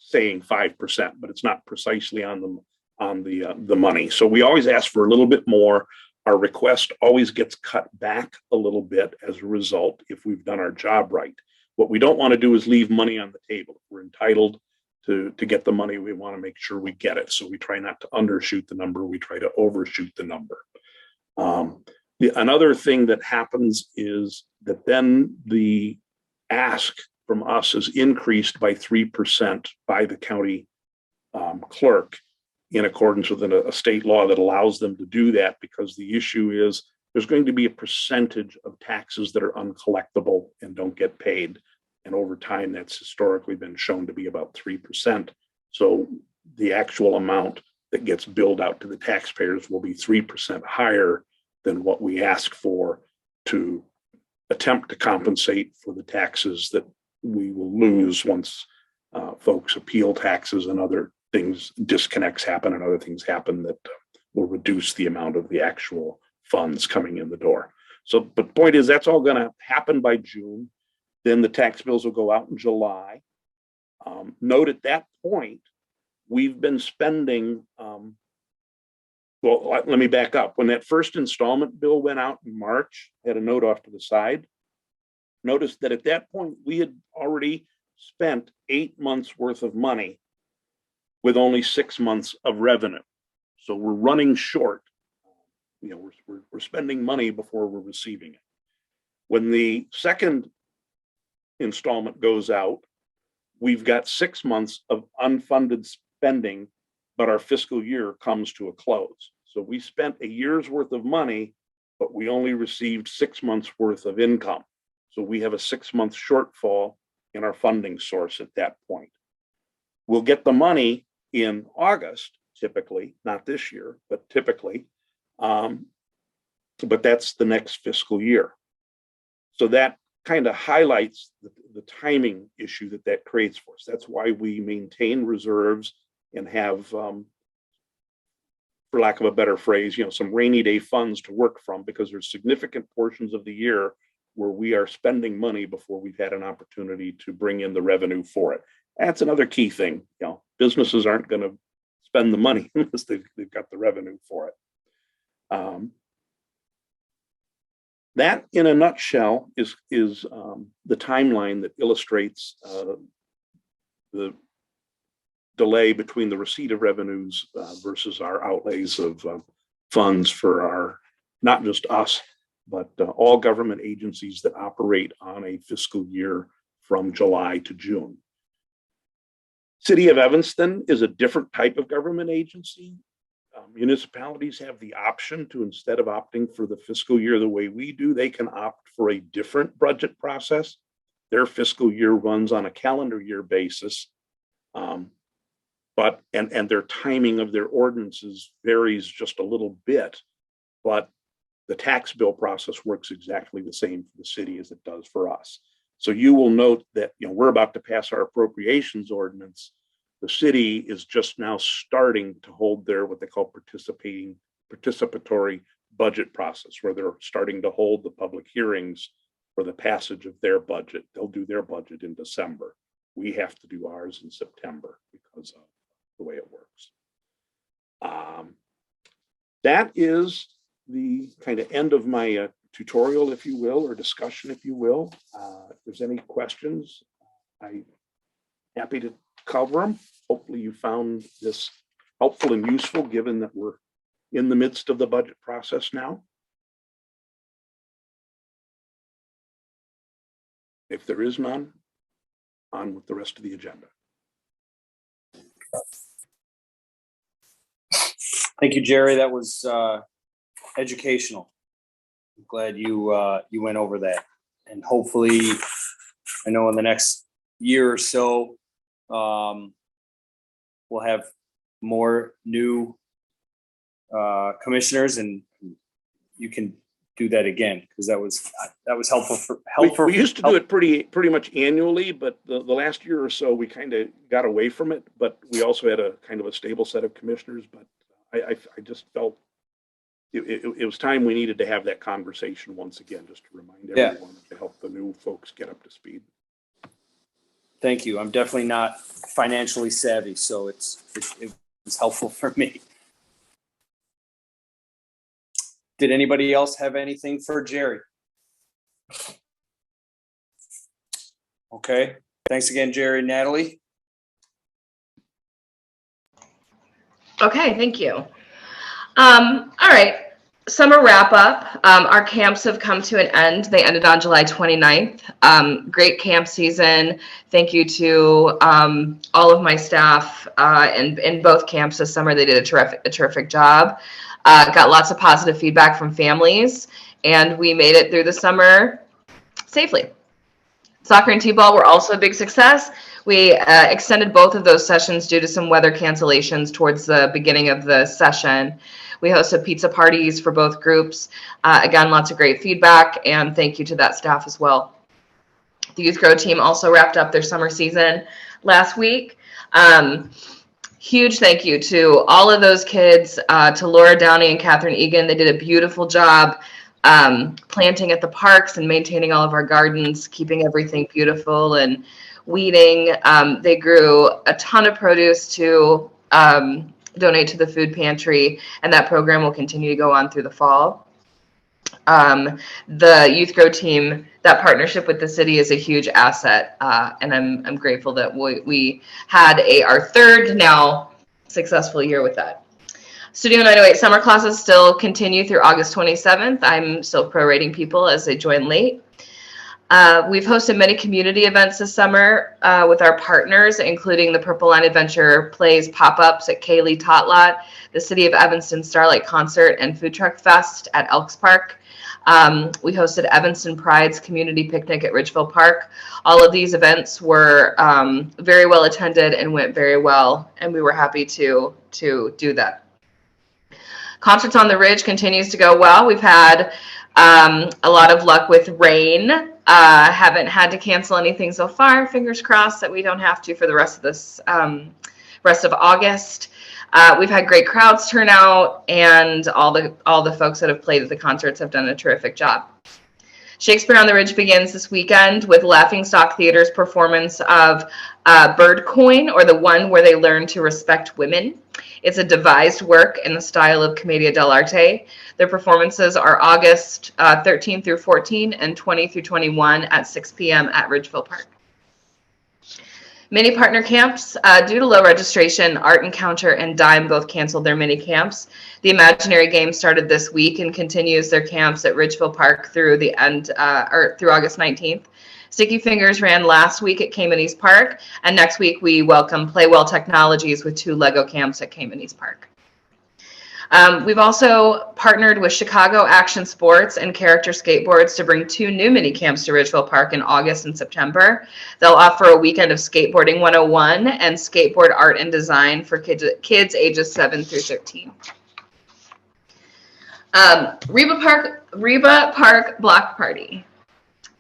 saying 5%, but it's not precisely on the money. So we always ask for a little bit more. Our request always gets cut back a little bit as a result if we've done our job right. What we don't want to do is leave money on the table. If we're entitled to get the money, we want to make sure we get it. So we try not to undershoot the number, we try to overshoot the number. Another thing that happens is that then the ask from us is increased by 3% by the county clerk in accordance with a state law that allows them to do that, because the issue is there's going to be a percentage of taxes that are uncollectible and don't get paid. And over time, that's historically been shown to be about 3%. So the actual amount that gets billed out to the taxpayers will be 3% higher than what we ask for to attempt to compensate for the taxes that we will lose once folks appeal taxes and other things, disconnects happen and other things happen that will reduce the amount of the actual funds coming in the door. So, but the point is, that's all going to happen by June. Then the tax bills will go out in July. Note at that point, we've been spending, well, let me back up. When that first installment bill went out in March, I had a note off to the side. Notice that at that point, we had already spent 8 months worth of money with only 6 months of revenue. So we're running short. We're spending money before we're receiving it. When the second installment goes out, we've got 6 months of unfunded spending, but our fiscal year comes to a close. So we spent a year's worth of money, but we only received 6 months worth of income. So we have a 6 month shortfall in our funding source at that point. We'll get the money in August, typically, not this year, but typically. But that's the next fiscal year. So that kind of highlights the timing issue that creates for us. That's why we maintain reserves and have, for lack of a better phrase, some rainy day funds to work from, because there's significant portions of the year where we are spending money before we've had an opportunity to bring in the revenue for it. That's another key thing. Businesses aren't going to spend the money unless they've got the revenue for it. That, in a nutshell, is the timeline that illustrates the delay between the receipt of revenues versus our outlays of funds for our, not just us, but all government agencies that operate on a fiscal year from July to June. City of Evanston is a different type of government agency. Municipalities have the option to, instead of opting for the fiscal year the way we do, they can opt for a different budget process. Their fiscal year runs on a calendar year basis. But their timing of their ordinances varies just a little bit, but the tax bill process works exactly the same for the city as it does for us. So you will note that, we're about to pass our appropriations ordinance. The city is just now starting to hold their, what they call participatory budget process, where they're starting to hold the public hearings for the passage of their budget. They'll do their budget in December. We have to do ours in September because of the way it works. That is the kind of end of my tutorial, if you will, or discussion, if you will. If there's any questions, I'm happy to cover them. Hopefully you found this helpful and useful, given that we're in the midst of the budget process now. If there is none, on with the rest of the agenda. Thank you, Jerry. That was educational. I'm glad you went over that, and hopefully, I know in the next year or so, we'll have more new commissioners, and you can do that again, because that was helpful. We used to do it pretty much annually, but the last year or so we kind of got away from it. But we also had a kind of a stable set of commissioners. But I just felt it was time we needed to have that conversation once again, just to remind everyone, to help the new folks get up to speed. Thank you. I'm definitely not financially savvy, so it was helpful for me. Did anybody else have anything for Jerry? Okay. Thanks again, Jerry. Natalie? Okay, thank you. All right. Summer wrap up. Our camps have come to an end. They ended on July 29th. Great camp season. Thank you to all of my staff in both camps this summer. They did a terrific job. Got lots of positive feedback from families, and we made it through the summer safely. Soccer and T-ball were also a big success. We extended both of those sessions due to some weather cancellations towards the beginning of the session. We hosted pizza parties for both groups. Again, lots of great feedback, and thank you to that staff as well. The Youth Grow team also wrapped up their summer season last week. Huge thank you to all of those kids, to Laura Downey and Catherine Egan. They did a beautiful job planting at the parks and maintaining all of our gardens, keeping everything beautiful and weeding. They grew a ton of produce to donate to the food pantry, and that program will continue to go on through the fall. The Youth Grow team, that partnership with the city is a huge asset, and I'm grateful that we had our third now successful year with that. Studio 908 summer classes still continue through August 27th. I'm still prorating people as they join late. We've hosted many community events this summer with our partners, including the Purple Line Adventure Plays pop-ups at Kaylee Tot Lot, the City of Evanston Starlight Concert, and Food Truck Fest at Elks Park. We hosted Evanston Pride's community picnic at Ridgeville Park. All of these events were very well attended and went very well, and we were happy to do that. Concerts on the Ridge continues to go well. We've had a lot of luck with rain. Haven't had to cancel anything so far. Fingers crossed that we don't have to for the rest of this rest of August. We've had great crowds turn out, and all the folks that have played at the concerts have done a terrific job. Shakespeare on the Ridge begins this weekend with Laughingstock Theater's performance of Bird Coin, or the one where they learn to respect women. It's a devised work in the style of Commedia dell'arte. Their performances are August 13 through 14 and 20 through 21 at 6 p.m. at Ridgeville Park. Mini partner camps, due to low registration, Art Encounter and Dime both canceled their mini camps. The Imaginary Game started this week and continues their camps at Ridgeville Park through the end, or through August 19th. Sticky Fingers ran last week at Cayman East Park, and next week we welcome Playwell Technologies with 2 Lego camps at Cayman East Park. We've also partnered with Chicago Action Sports and Character Skateboards to bring 2 new mini camps to Ridgeville Park in August and September. They'll offer a weekend of Skateboarding 101 and Skateboard Art and Design for kids ages 7 through 13. Reba Park Block Party.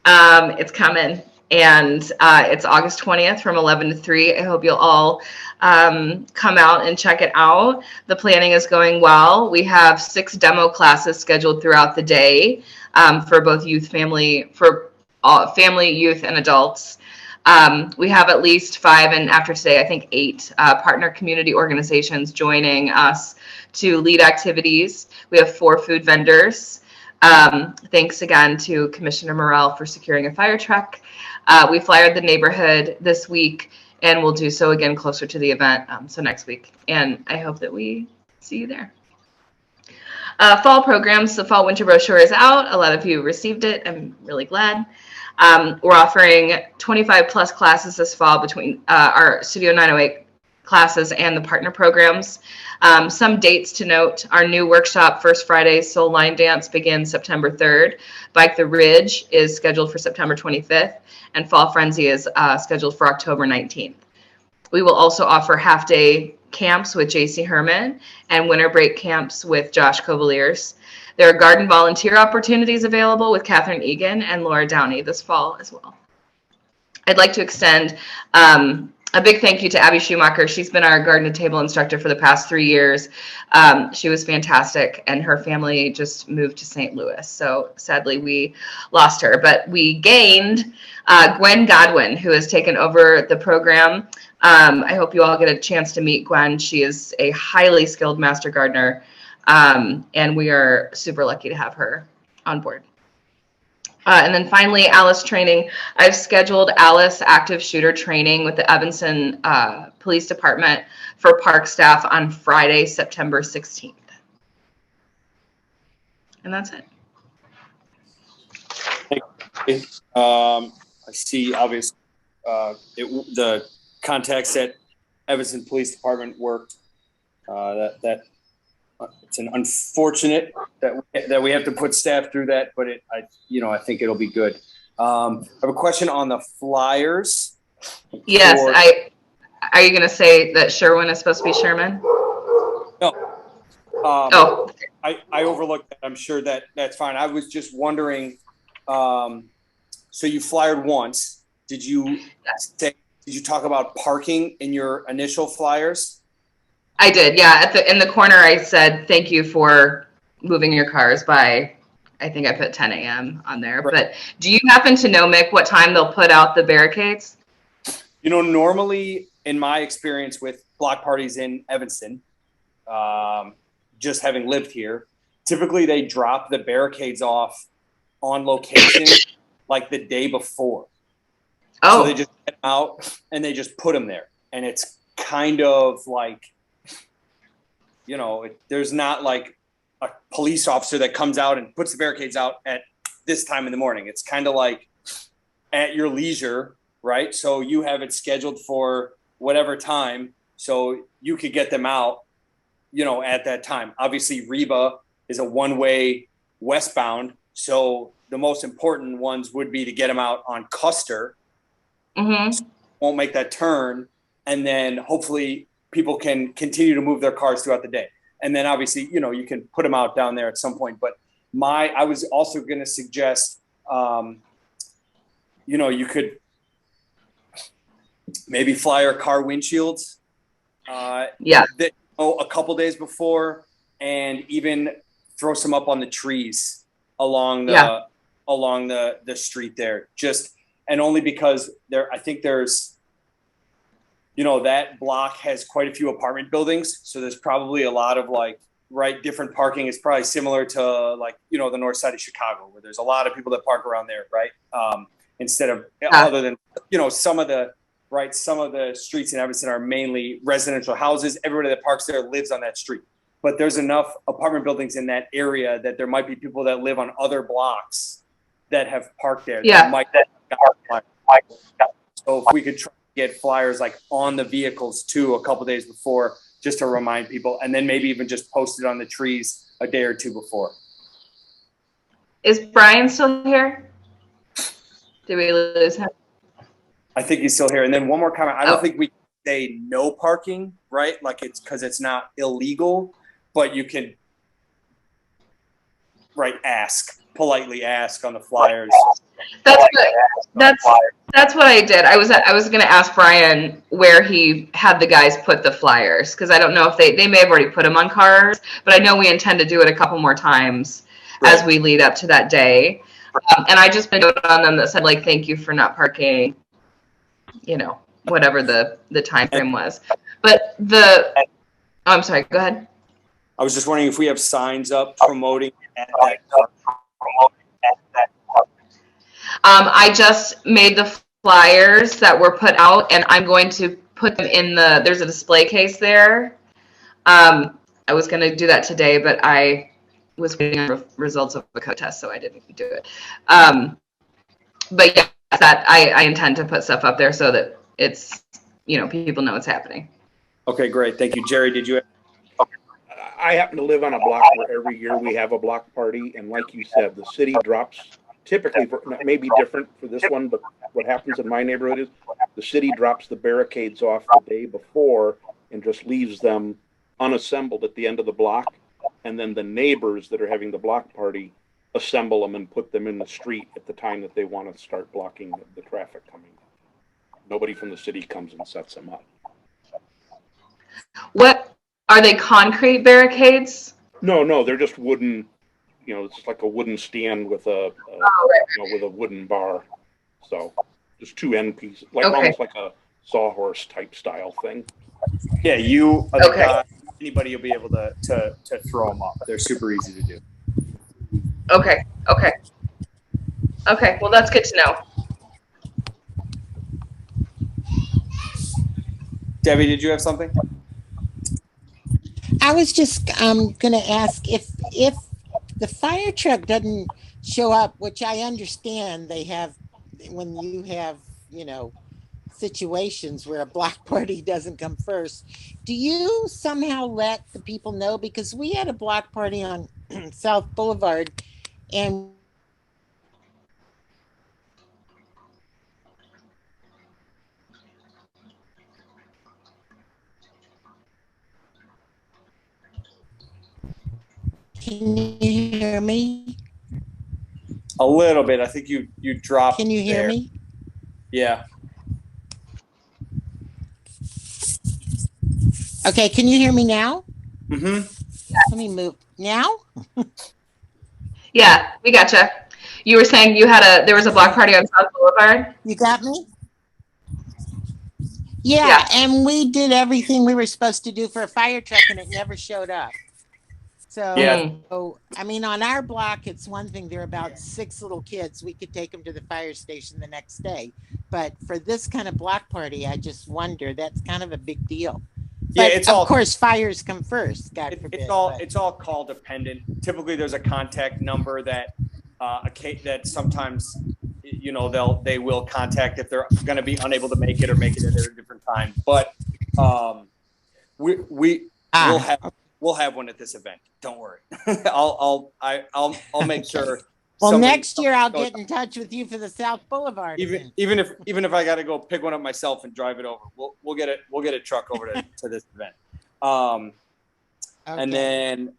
It's coming, and it's August 20th from 11 to 3. I hope you'll all come out and check it out. The planning is going well. We have 6 demo classes scheduled throughout the day for both family, youth, and adults. We have at least 5, and after today, I think 8 partner community organizations joining us to lead activities. We have 4 food vendors. Thanks again to Commissioner Morrell for securing a fire truck. We flyered the neighborhood this week, and we'll do so again closer to the event, so next week. And I hope that we see you there. Fall programs, the fall winter brochure is out. A lot of you received it. I'm really glad. We're offering 25 plus classes this fall between our Studio 908 classes and the partner programs. Some dates to note: our new workshop, First Friday Soul Line Dance, begins September 3rd. Bike the Ridge is scheduled for September 25th, and Fall Frenzy is scheduled for October 19th. We will also offer half-day camps with JC Herman and winter break camps with Josh Cavaliers. There are garden volunteer opportunities available with Catherine Egan and Laura Downey this fall as well. I'd like to extend a big thank you to Abby Schumacher. She's been our garden to table instructor for the past 3 years. She was fantastic, and her family just moved to St. Louis. So sadly, we lost her, but we gained Gwen Godwin, who has taken over the program. I hope you all get a chance to meet Gwen. She is a highly skilled master gardener, and we are super lucky to have her on board. And then finally, Alice training. I've scheduled Alice active shooter training with the Evanston Police Department for park staff on Friday, September 16th. And that's it. I see, obviously, the contacts at Evanston Police Department worked. It's an unfortunate that we have to put staff through that, but I think it'll be good. I have a question on the flyers. Yes, are you going to say that Sherwin is supposed to be Sherman? No. I overlooked that. I'm sure that's fine. I was just wondering. So you flyered once. Did you talk about parking in your initial flyers? I did, yeah. In the corner, I said, thank you for moving your cars by, I think I put 10 a.m. on there. Right. But do you happen to know, Mick, what time they'll put out the barricades? Normally, in my experience with block parties in Evanston, just having lived here, typically they drop the barricades off on location like the day before. Oh. So they just get them out and they just put them there. And it's kind of like, there's not like a police officer that comes out and puts the barricades out at this time in the morning. It's kind of like at your leisure, right? So you have it scheduled for whatever time, so you could get them out, at that time. Obviously, Reba is a one-way westbound, so the most important ones would be to get them out on Custer. Mm-hmm. So won't make that turn, and then hopefully people can continue to move their cars throughout the day. And then obviously, you can put them out down there at some point. But I was also going to suggest, you could maybe flyer car windshields. A couple days before, and even throw some up on the trees along the street there. And only because I think there's, that block has quite a few apartment buildings. So there's probably a lot of different parking. Is probably similar to the north side of Chicago, where there's a lot of people that park around there, right? Instead of other than, some of the streets in Evanston are mainly residential houses. Everybody that parks there lives on that street. But there's enough apartment buildings in that area that there might be people that live on other blocks that have parked there. Yeah. So if we could try get flyers on the vehicles too a couple days before, just to remind people, and then maybe even just post it on the trees a day or two before. Is Brian still here? Did we lose him? I think he's still here. And then one more comment. I don't Oh. think we can say no parking, right? Like it's because it's not illegal, but you can, right, politely ask on the flyers. That's what I did. I was going to ask Brian where he had the guys put the flyers, because I don't know if they may have already put them on cars, but I know we intend to do it a couple more times as we lead up to that day. And I just put a note on them that said, like, thank you for not parking, you know, whatever the time frame was. But I'm sorry, go ahead. I was just wondering if we have signs up promoting at that park. I just made the flyers that were put out, and I'm going to put them in there's a display case there. I was going to do that today, but I was waiting on results of a code test, so I didn't do it. But yeah, that I intend to put stuff up there so that it's, you know, people know what's happening. Okay, great. Thank you. Jerry, did you? I happen to live on a block where every year we have a block party, and like you said, the city drops, typically, it may be different for this one, but what happens in my neighborhood is the city drops the barricades off the day before and just leaves them unassembled at the end of the block, and then the neighbors that are having the block party assemble them and put them in the street at the time that they want to start blocking the traffic coming. Nobody from the city comes and sets them up. What are they? Concrete barricades? No, they're just wooden. You know, it's just like a wooden stand with a with a wooden bar. So just two end pieces, like almost like a sawhorse type style thing. Yeah, you are the guy. Anybody will be able to throw them up. They're super easy to do. Okay. Well, that's good to know. Debbie, did you have something? I was just going to ask if the fire truck doesn't show up, which I understand they have when you have, you know, situations where a block party doesn't come first. Do you somehow let the people know? Because we had a block party on South Boulevard, and can you hear me? A little bit. I think you dropped. Can you hear there. me? Yeah. Okay, can you hear me now? Mm-hmm. Let me move now. Yeah, we gotcha. You were saying there was a block party on South Boulevard? You got me? Yeah, and we did everything we were supposed to do for a fire truck, and it never showed up. So, Yeah. I mean, on our block, it's one thing. There are about 6 little kids. We could take them to the fire station the next day. But for this kind of block party, I just wonder. That's kind of a big deal. Yeah, But it's of all. course, fires come first. God forbid. It's all call dependent. Typically, there's a contact number that that sometimes, you know, they will contact if they're going to be unable to make it or make it at a different time. But we'll have one at this event. Don't worry. I'll make sure. Well, next year I'll get in touch with you for the South Boulevard. Even if I got to go pick one up myself and drive it over, we'll get a truck over to this event. Okay. And then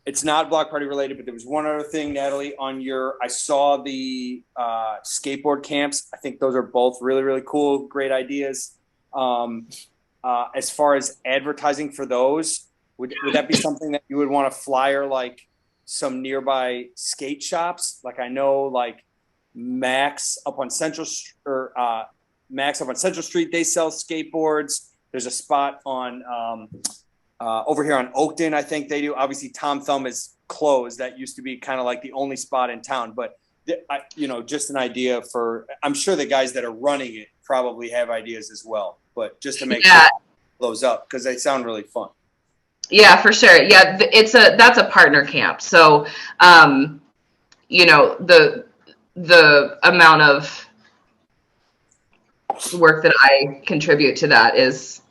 it's not block party related, but there was one other thing, Natalie, I saw the skateboard camps. I think those are both really, really cool, great ideas. As far as advertising for those, would that be something that you would want to flyer like some nearby skate shops? Like I know like Max up on Central Street, they sell skateboards. There's a spot on over here on Oakton, I think they do. Obviously, Tom Thumb is closed. That used to be kind of like the only spot in town. But, just an idea for, I'm sure the guys that are running it probably have ideas as well. But just to make sure those up, because they sound really fun. Yeah, for sure. Yeah, that's a partner camp. So, the amount of work that I contribute to that is,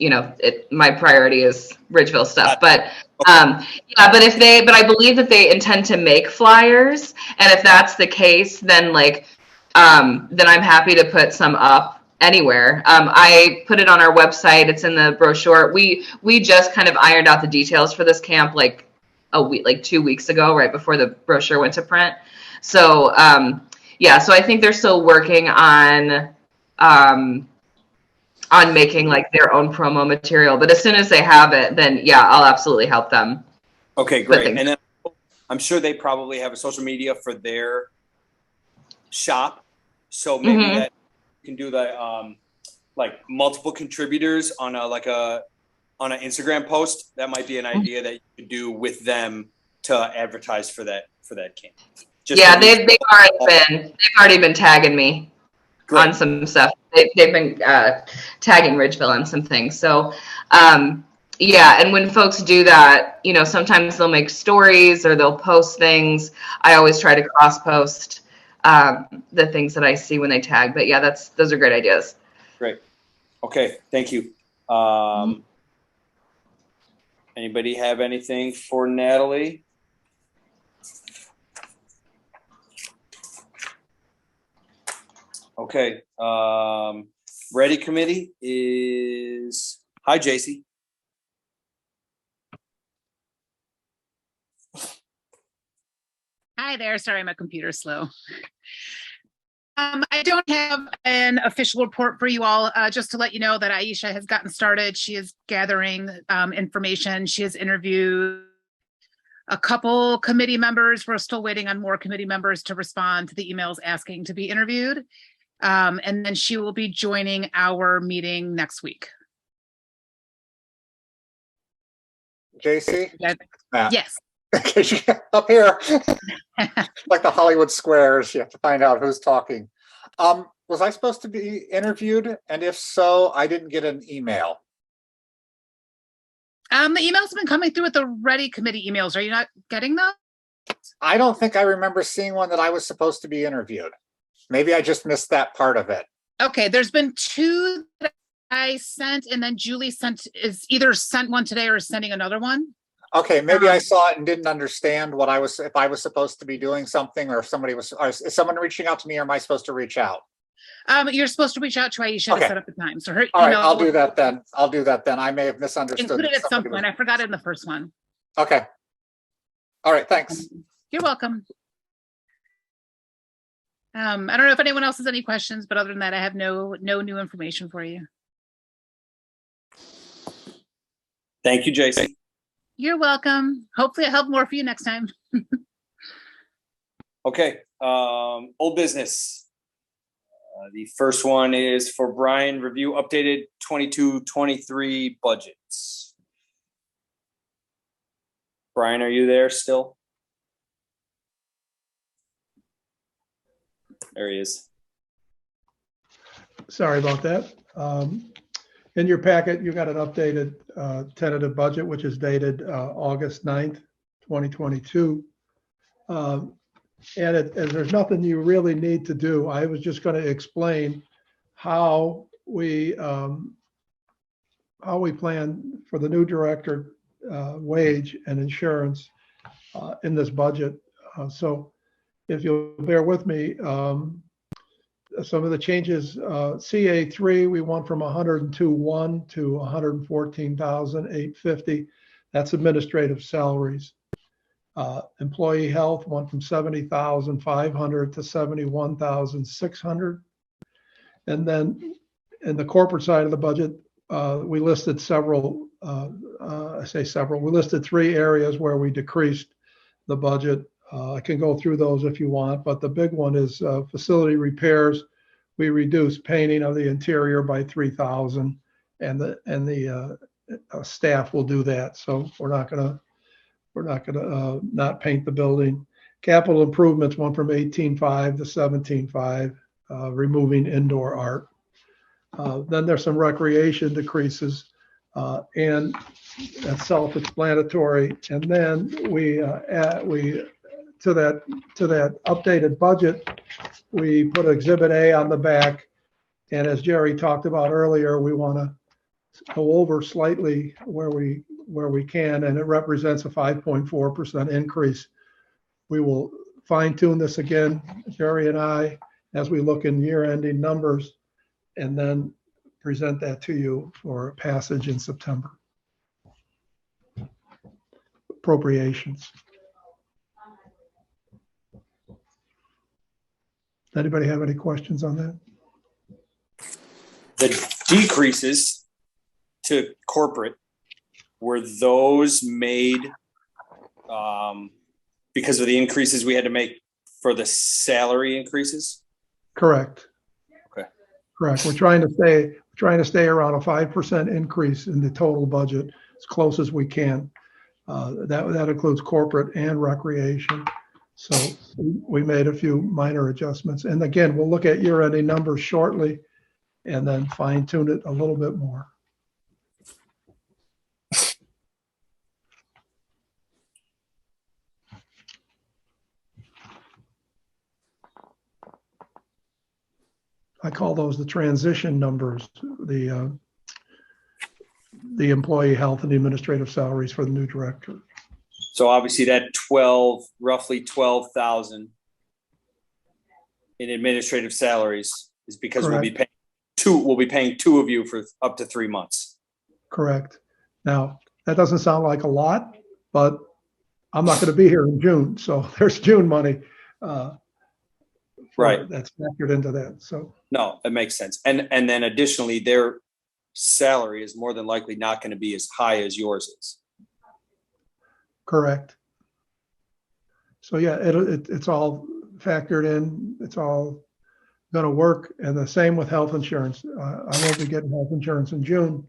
my priority is Ridgeville stuff. But yeah, but I believe that they intend to make flyers, and if that's the case, then then I'm happy to put some up anywhere. I put it on our website. It's in the brochure. We just kind of ironed out the details for this camp a week, 2 weeks ago, right before the brochure went to print. So yeah, so I think they're still working on making their own promo material. But as soon as they have it, then yeah, I'll absolutely help them. Okay, great. And then I'm sure they probably have a social media for their shop. So maybe that you can do the multiple contributors on an Instagram post. That might be an idea that you could do with them to advertise for that camp. They've already been tagging me on some stuff. They've been tagging Ridgeville on some things. So yeah, and when folks do that, sometimes they'll make stories or they'll post things. I always try to cross post the things that I see when they tag. But yeah, those are great ideas. Great. Okay, thank you. Anybody have anything for Natalie? Okay. Ready committee is, hi, JC. Hi there. Sorry, my computer's slow. I don't have an official report for you all, just to let you know that Aisha has gotten started. She is gathering information. She has interviewed a couple committee members. We're still waiting on more committee members to respond to the emails asking to be interviewed. And then she will be joining our meeting next week. JC? Yes. Up here, like the Hollywood Squares, you have to find out who's talking. Was I supposed to be interviewed? And if so, I didn't get an email. The emails have been coming through with the Ready committee emails. Are you not getting them? I don't think I remember seeing one that I was supposed to be interviewed. Maybe I just missed that part of it. Okay, there's been 2 that I sent, and then Julie is either sent one today or is sending another one. Okay, maybe I saw it and didn't understand if I was supposed to be doing something, or is someone reaching out to me, or am I supposed to reach out? You're supposed to reach out to Aisha to set up the time. So her All right, email. I'll do that then. I may have misunderstood. Included at some point. I forgot it in the first one. Okay. All right, thanks. You're welcome. I don't know if anyone else has any questions, but other than that, I have no new information for you. Thank you, JC. You're welcome. Hopefully I help more for you next time. Okay, old business. The first one is for Brian, review updated 22-23 budgets. Brian, are you there still? There he is. Sorry about that. In your packet, you got an updated tentative budget, which is dated August 9th, 2022. And there's nothing you really need to do. I was just going to explain how we plan for the new director wage and insurance in this budget. So if you'll bear with me, some of the changes, CA3, we went from 102.1 to 114,850. That's administrative salaries. Employee health went from 70,500 to 71,600. And then in the corporate side of the budget, we listed several, we listed 3 areas where we decreased the budget. I can go through those if you want, but the big one is facility repairs. We reduced painting of the interior by 3,000, and the staff will do that. So we're not gonna not paint the building. Capital improvements went from 18.5 to 17.5, removing indoor art. Then there's some recreation decreases, and that's self-explanatory. And then we to that updated budget, we put Exhibit A on the back And as Jerry talked about earlier, we want to go over slightly where we can, and it represents a 5.4% increase. We will fine tune this again, Jerry and I, as we look in year-ending numbers, and then present that to you for passage in September. Appropriations. Anybody have any questions on that? The decreases to corporate, were those made because of the increases we had to make for the salary increases? Correct. Okay. Correct. We're trying to stay around a 5% increase in the total budget as close as we can. That includes corporate and recreation. So we made a few minor adjustments. And again, we'll look at year-ending numbers shortly and then fine tune it a little bit more. I call those the transition numbers, the employee health and administrative salaries for the new director. So obviously that roughly 12,000 in administrative salaries is because Correct. we'll be paying two of you for up to 3 months. Correct. Now, that doesn't sound like a lot, but I'm not going to be here in June. So there's June money. Right. That's factored into that. So No, it makes sense. And then additionally, their salary is more than likely not going to be as high as yours is. correct. So yeah, it's all factored in. It's all going to work. And the same with health insurance. I won't be getting health insurance in June.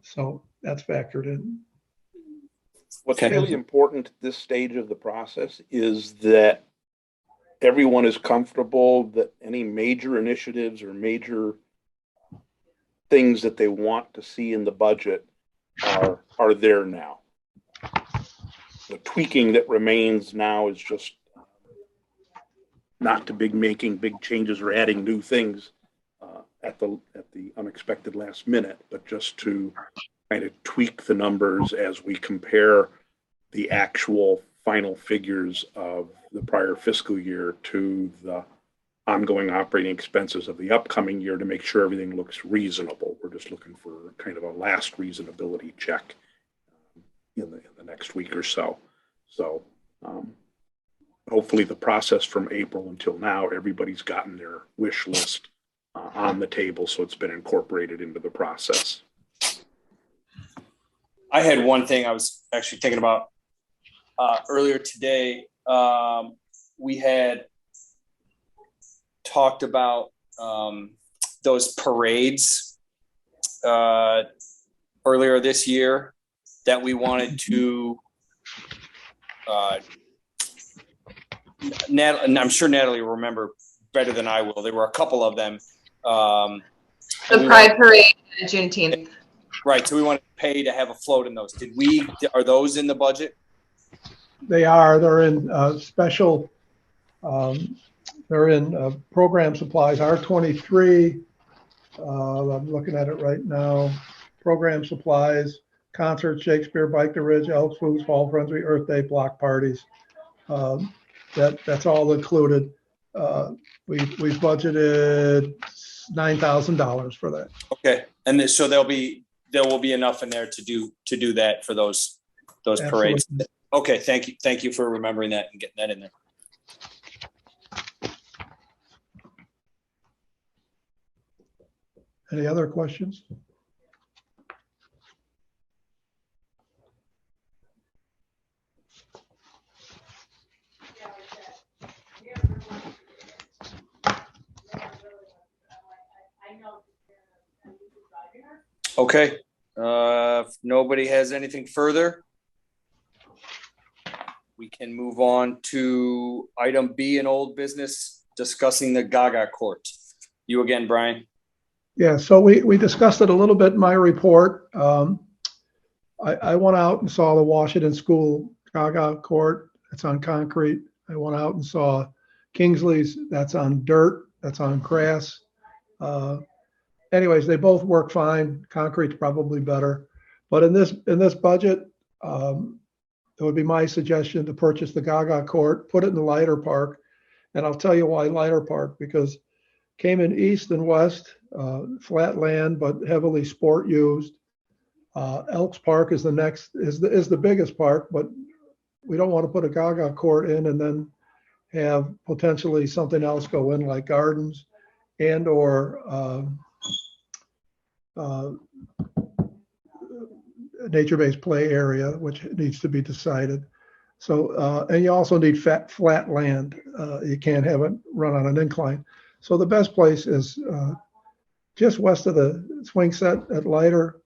So that's factored in. What's Okay. really important at this stage of the process is that everyone is comfortable that any major initiatives or major things that they want to see in the budget are there now. The tweaking that remains now is just not to making big changes or adding new things at the unexpected last minute, but just to kind of tweak the numbers as we compare the actual final figures of the prior fiscal year to the ongoing operating expenses of the upcoming year to make sure everything looks reasonable. We're just looking for kind of a last reasonability check in the next week or so. So hopefully the process from April until now, everybody's gotten their wish list on the table, so it's been incorporated into the process. I had one thing I was actually thinking about earlier today. We had talked about those parades earlier this year that we wanted to and I'm sure Natalie will remember better than I will. There were a couple of them. The Pride Parade and Juneteenth. Right. So we wanted to pay to have a float in those. Are those in the budget? They are. They're in special. They're in program supplies. R23. I'm looking at it right now. Program supplies, concerts, Shakespeare, Bike to Ridge, Elks Foods, Fall Frenzy, Earth Day, block parties. That's all included. We budgeted $9,000 for that. Okay, and so there will be enough in there to do that for those parades. Absolutely. Okay, thank you for remembering that and getting that in there. Any other questions? Okay, if nobody has anything further, we can move on to item B in old business, discussing the Gaga Court. You again, Brian. Yeah, so we discussed it a little bit in my report. I went out and saw the Washington School Gaga Court. It's on concrete. I went out and saw Kingsley's. That's on dirt. That's on grass. Anyways, they both work fine. Concrete's probably better. But in this budget, it would be my suggestion to purchase the Gaga Court, put it in the Leiter Park. And I'll tell you why Leiter Park, because Cayman East and West, flat land, but heavily sport used. Elks Park is the biggest park, but we don't want to put a Gaga Court in and then have potentially something else go in like gardens and or nature-based play area, which needs to be decided. So, and you also need flat land. You can't have it run on an incline. So the best place is just west of the swing set at Leiter,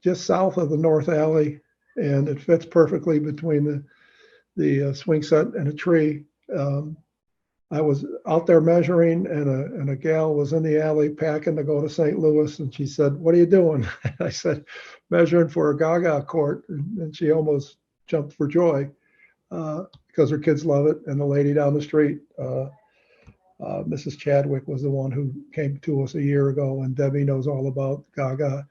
just south of the North Alley, and it fits perfectly between the swing set and a tree. I was out there measuring, and a gal was in the alley packing to go to St. Louis, and she said, "What are you doing?" I said, "Measuring for a Gaga Court," and she almost jumped for joy because her kids love it. And the lady down the street, Mrs. Chadwick, was the one who came to us a year ago, and Debbie knows all about Gaga.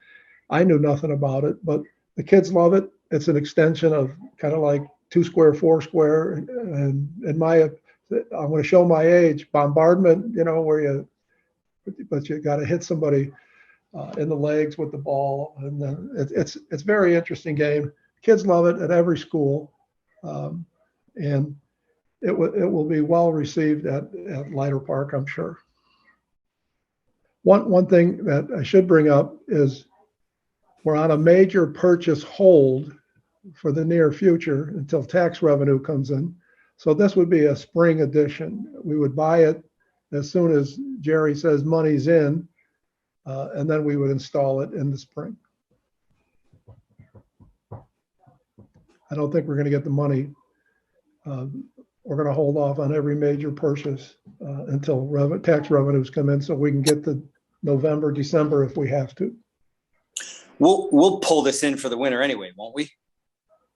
I knew nothing about it, but the kids love it. It's an extension of kind of like 2 square, 4 square, and I'm going to show my age, bombardment, but you got to hit somebody in the legs with the ball, and then it's very interesting game. Kids love it at every school, and it will be well received at Leiter Park, I'm sure. One thing that I should bring up is we're on a major purchase hold for the near future until tax revenue comes in. So this would be a spring edition. We would buy it as soon as Jerry says money's in, and then we would install it in the spring. I don't think we're going to get the money. We're going to hold off on every major purchase until tax revenues come in, so we can get to November, December if we have to. We'll pull this in for the winter anyway, won't we?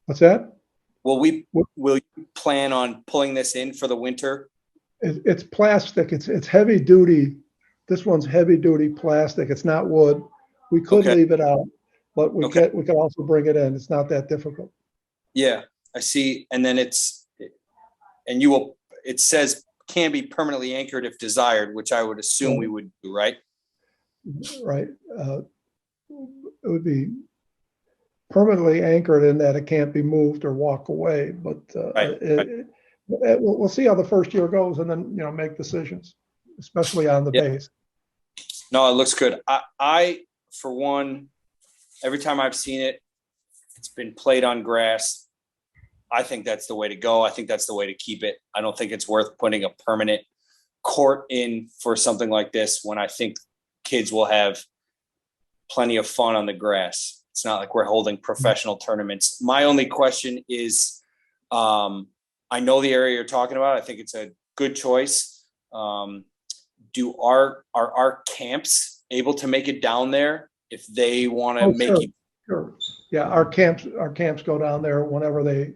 What's that? Will you plan on pulling this in for the winter? It's plastic. It's heavy duty. This one's heavy duty plastic. It's not wood. We could leave it out, but we can also bring it in. It's not that difficult. Yeah, I see. And then it says can be permanently anchored if desired, which I would assume we would do, right? Right. It would be permanently anchored in that it can't be moved or walk away, but we'll see how the first year goes, and then make decisions, especially on the base. No, it looks good. I for one, every time I've seen it, it's been played on grass. I think that's the way to go. I think that's the way to keep it. I don't think it's worth putting a permanent court in for something like this when I think kids will have plenty of fun on the grass. It's not like we're holding professional tournaments. My only question is, I know the area you're talking about. I think it's a good choice. Are our camps able to make it down there if they want to make it? Sure. Yeah, our camps go down there whenever they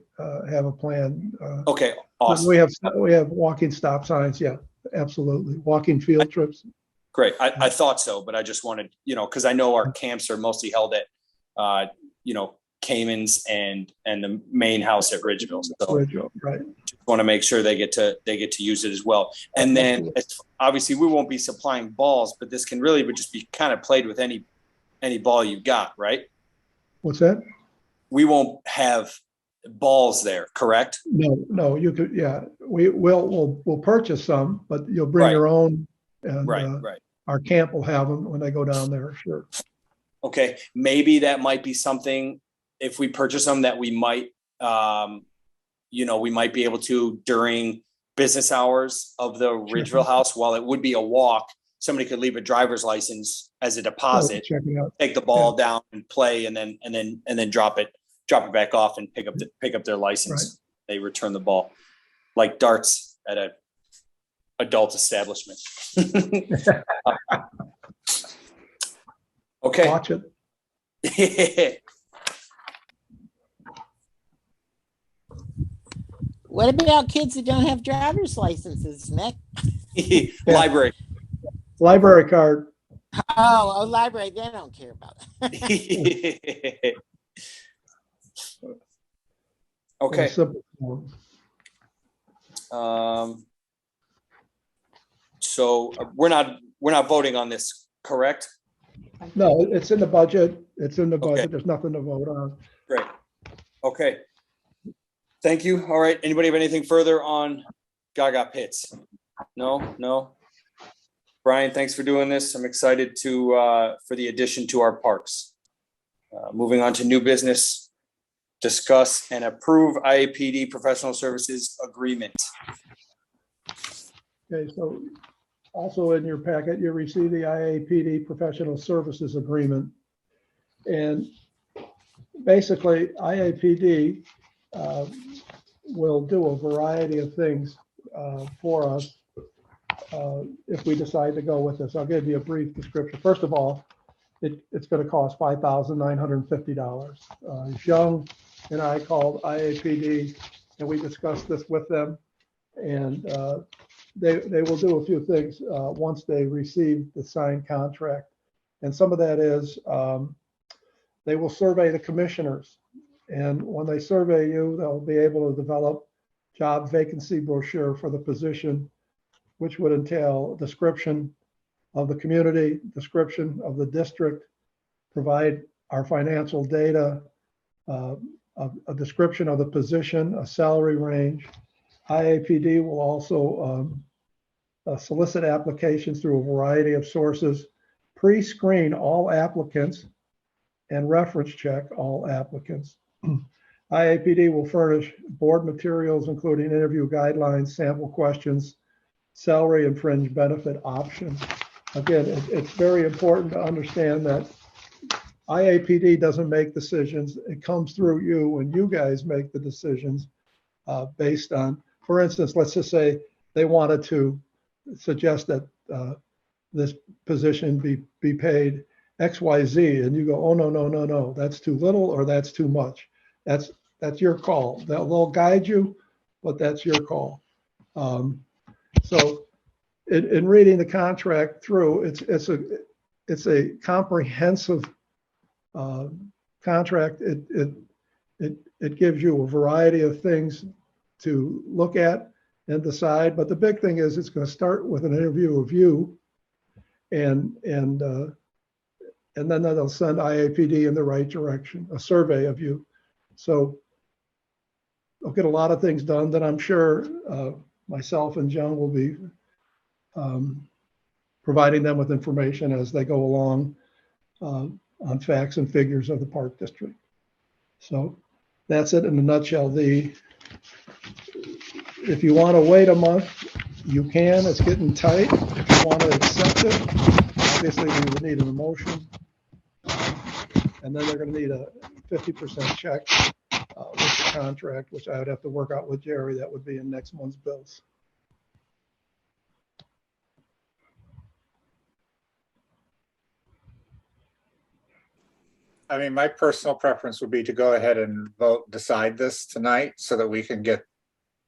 have a plan. Okay, awesome. We have walking stop signs. Yeah, absolutely. Walking field trips. Great. I thought so, but I just wanted, because I know our camps are mostly held at, Cayman's and the main house at Ridgeville. So right. Just want to make sure they get to use it as well. And then obviously we won't be supplying balls, but this can really just be kind of played with any ball you've got, right? What's that? We won't have balls there, correct? No, you could. Yeah, we'll purchase some, but you'll bring your own. And, right. Our camp will have them when they go down there. Sure. Okay, maybe that might be something if we purchase them that we might, we might be able to during business hours of the Ridgeville house. While it would be a walk, somebody could leave a driver's license as a deposit, take the ball down and play, and then drop it back off and pick up their license. Right. They return the ball like darts at a adult establishment. Okay. Watch it. What about kids that don't have driver's licenses, Nick? Library card. Oh, a library, they don't care about it. Okay. In a simple form. So we're not voting on this, correct? No, it's in the budget. It's in the Okay. budget. There's nothing to vote on. Great. Okay. Thank you. All right. Anybody have anything further on Gaga Pits? No. Brian, thanks for doing this. I'm excited for the addition to our parks. Moving on to new business, discuss and approve IAPD professional services agreement. Okay, so also in your packet, you received the IAPD professional services agreement. And basically, IAPD will do a variety of things for us if we decide to go with this. I'll give you a brief description. First of all, it's going to cost $5,950. Young and I called IAPD and we discussed this with them. And they will do a few things once they receive the signed contract. And some of that is they will survey the commissioners. And when they survey you, they'll be able to develop job vacancy brochure for the position, which would entail a description of the community, description of the district, provide our financial data, a description of the position, a salary range. IAPD will also solicit applications through a variety of sources, pre-screen all applicants, and reference check all applicants. IAPD will furnish board materials, including interview guidelines, sample questions, salary and fringe benefit options. Again, it's very important to understand that IAPD doesn't make decisions. It comes through you, and you guys make the decisions based on, for instance, let's just say they wanted to suggest that this position be paid XYZ, and you go, oh, no, that's too little or that's too much. That's your call. They'll guide you, but that's your call. So in reading the contract through, it's a comprehensive contract. It gives you a variety of things to look at and decide. But the big thing is it's going to start with an interview of you, and then they'll send IAPD in the right direction, a survey of you. So they'll get a lot of things done that I'm sure myself and John will be providing them with information as they go along on facts and figures of the park district. So that's it in a nutshell. If you want to wait a month, you can. It's getting tight. If you want to accept it, obviously we would need an emotion. And then they're going to need a 50% check with the contract, which I would have to work out with Jerry. That would be in next month's bills. I mean, my personal preference would be to go ahead and decide this tonight so that we can get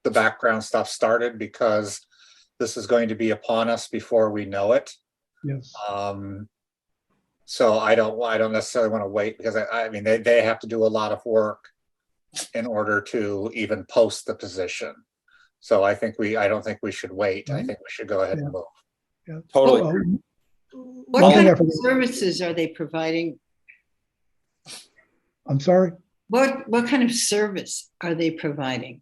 the background stuff started, because this is going to be upon us before we know it. Yes. So I don't necessarily want to wait, because I mean, they have to do a lot of work in order to even post the position. So I don't think we should wait. I think we should go ahead and move. Yeah. Totally. What kind of services are they providing? I'm sorry? What kind of service are they providing?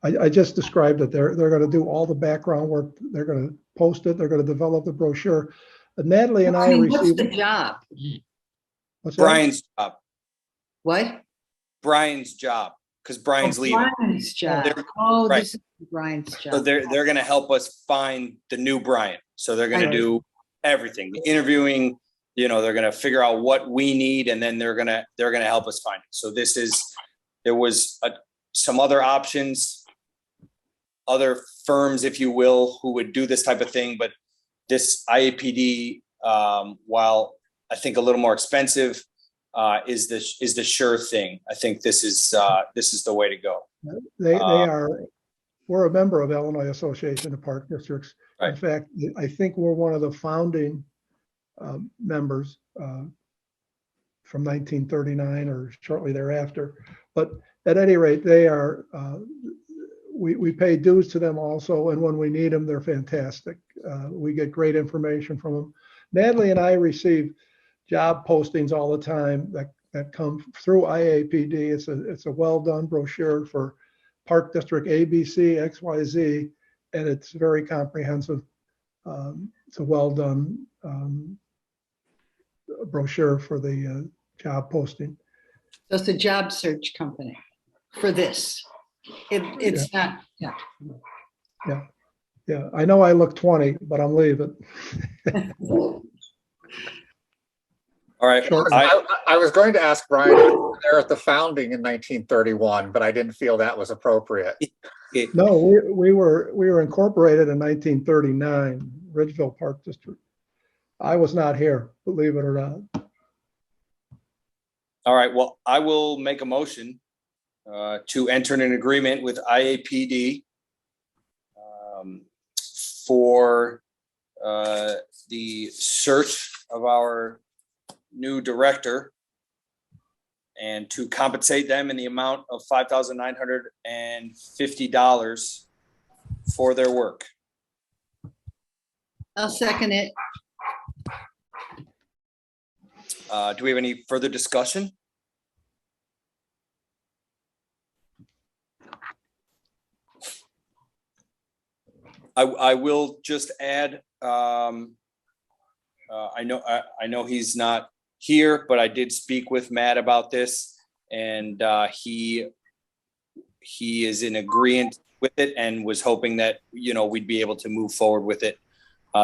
I just described it. They're going to do all the background work. They're going to post it. They're going to develop the brochure. Natalie and I What's received. the job? What's that? Brian's job. What? Brian's job, because Brian's leaving. Brian's job. They're- Oh, right. this is Brian's job. So they're going to help us find the new Brian. So they're going to do everything, the interviewing. They're going to figure out what we need, and then they're going to help us find it. So there was some other options, other firms, if you will, who would do this type of thing, but this IAPD, while I think a little more expensive, is the sure thing. I think this is the way to go. They are. We're a member of Illinois Association of Park Districts. Right. In fact, I think we're one of the founding members from 1939 or shortly thereafter. But at any rate, they are, we pay dues to them also, and when we need them, they're fantastic. We get great information from them. Natalie and I receive job postings all the time that come through IAPD. It's a well-done brochure for Park District ABC, XYZ, and it's very comprehensive. It's a well-done brochure for the job posting. So it's a job search company for this. It's not, yeah. Yeah, I know I look 20, but I'm leaving. All right. Sure. I was going to ask Brian, if you were there at the founding in 1931, but I didn't feel that was appropriate. No, we were incorporated in 1939, Ridgeville Park District. I was not here, believe it or not. All right. Well, I will make a motion to enter an agreement with IAPD for the search of our new director and to compensate them in the amount of $5,950 for their work. I'll second it. Do we have any further discussion? I will just add, I know he's not here, but I did speak with Matt about this, and he is in agreement with it and was hoping that, you know, we'd be able to move forward with it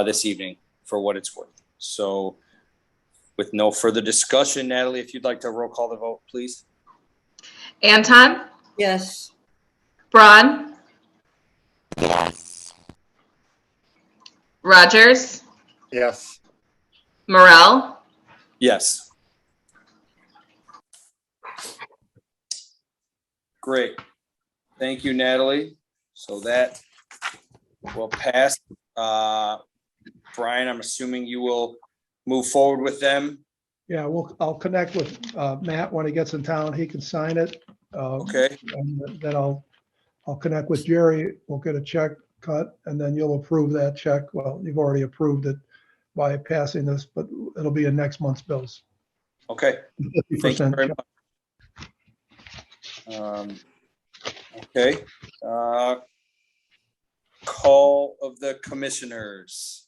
this evening for what it's worth. So with no further discussion, Natalie, if you'd like to roll call the vote, please. Anton, Yes. Braun, Yes. Rogers, Yes. Morel, Yes. Great. Thank you, Natalie. So that will pass. Brian, I'm assuming you will move forward with them. Yeah, I'll connect with Matt when he gets in town. He can sign it. Okay. And then I'll connect with Jerry. We'll get a check cut, and then you'll approve that check. Well, you've already approved it by passing this, but it'll be in next month's bills. Okay. Thank you 50% very check. much. Okay. Call of the commissioners.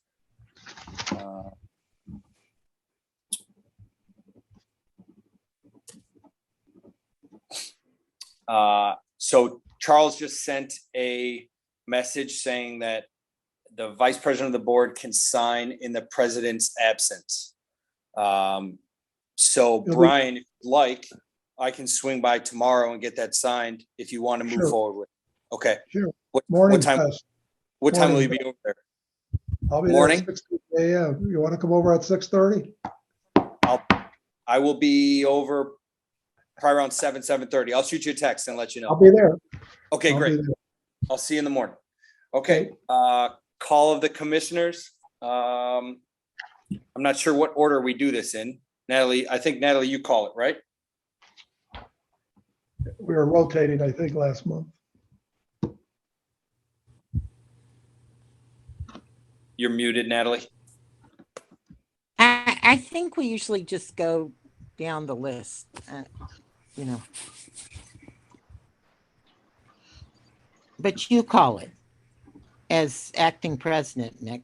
So Charles just sent a message saying that the vice president of the board can sign in the president's absence. So Brian, if you'd like, I can swing by tomorrow and get that signed if you want to move Sure. forward with it. Okay. Sure. What Morning's time? best. What time will you Morning. be over there? I'll be Morning? there at 6 a.m. You want to come over at 6:30? I will be over probably around 7:30. I'll shoot you a text and let you I'll know. be there. Okay, I'll great. be there. I'll see you in the morning. Okay, call of the commissioners. I'm not sure what order we do this in. Natalie, I think Natalie, you call it, right? We were rotating, I think, last month. You're muted, Natalie. I think we usually just go down the list, you know. But you call it as acting president, Nick.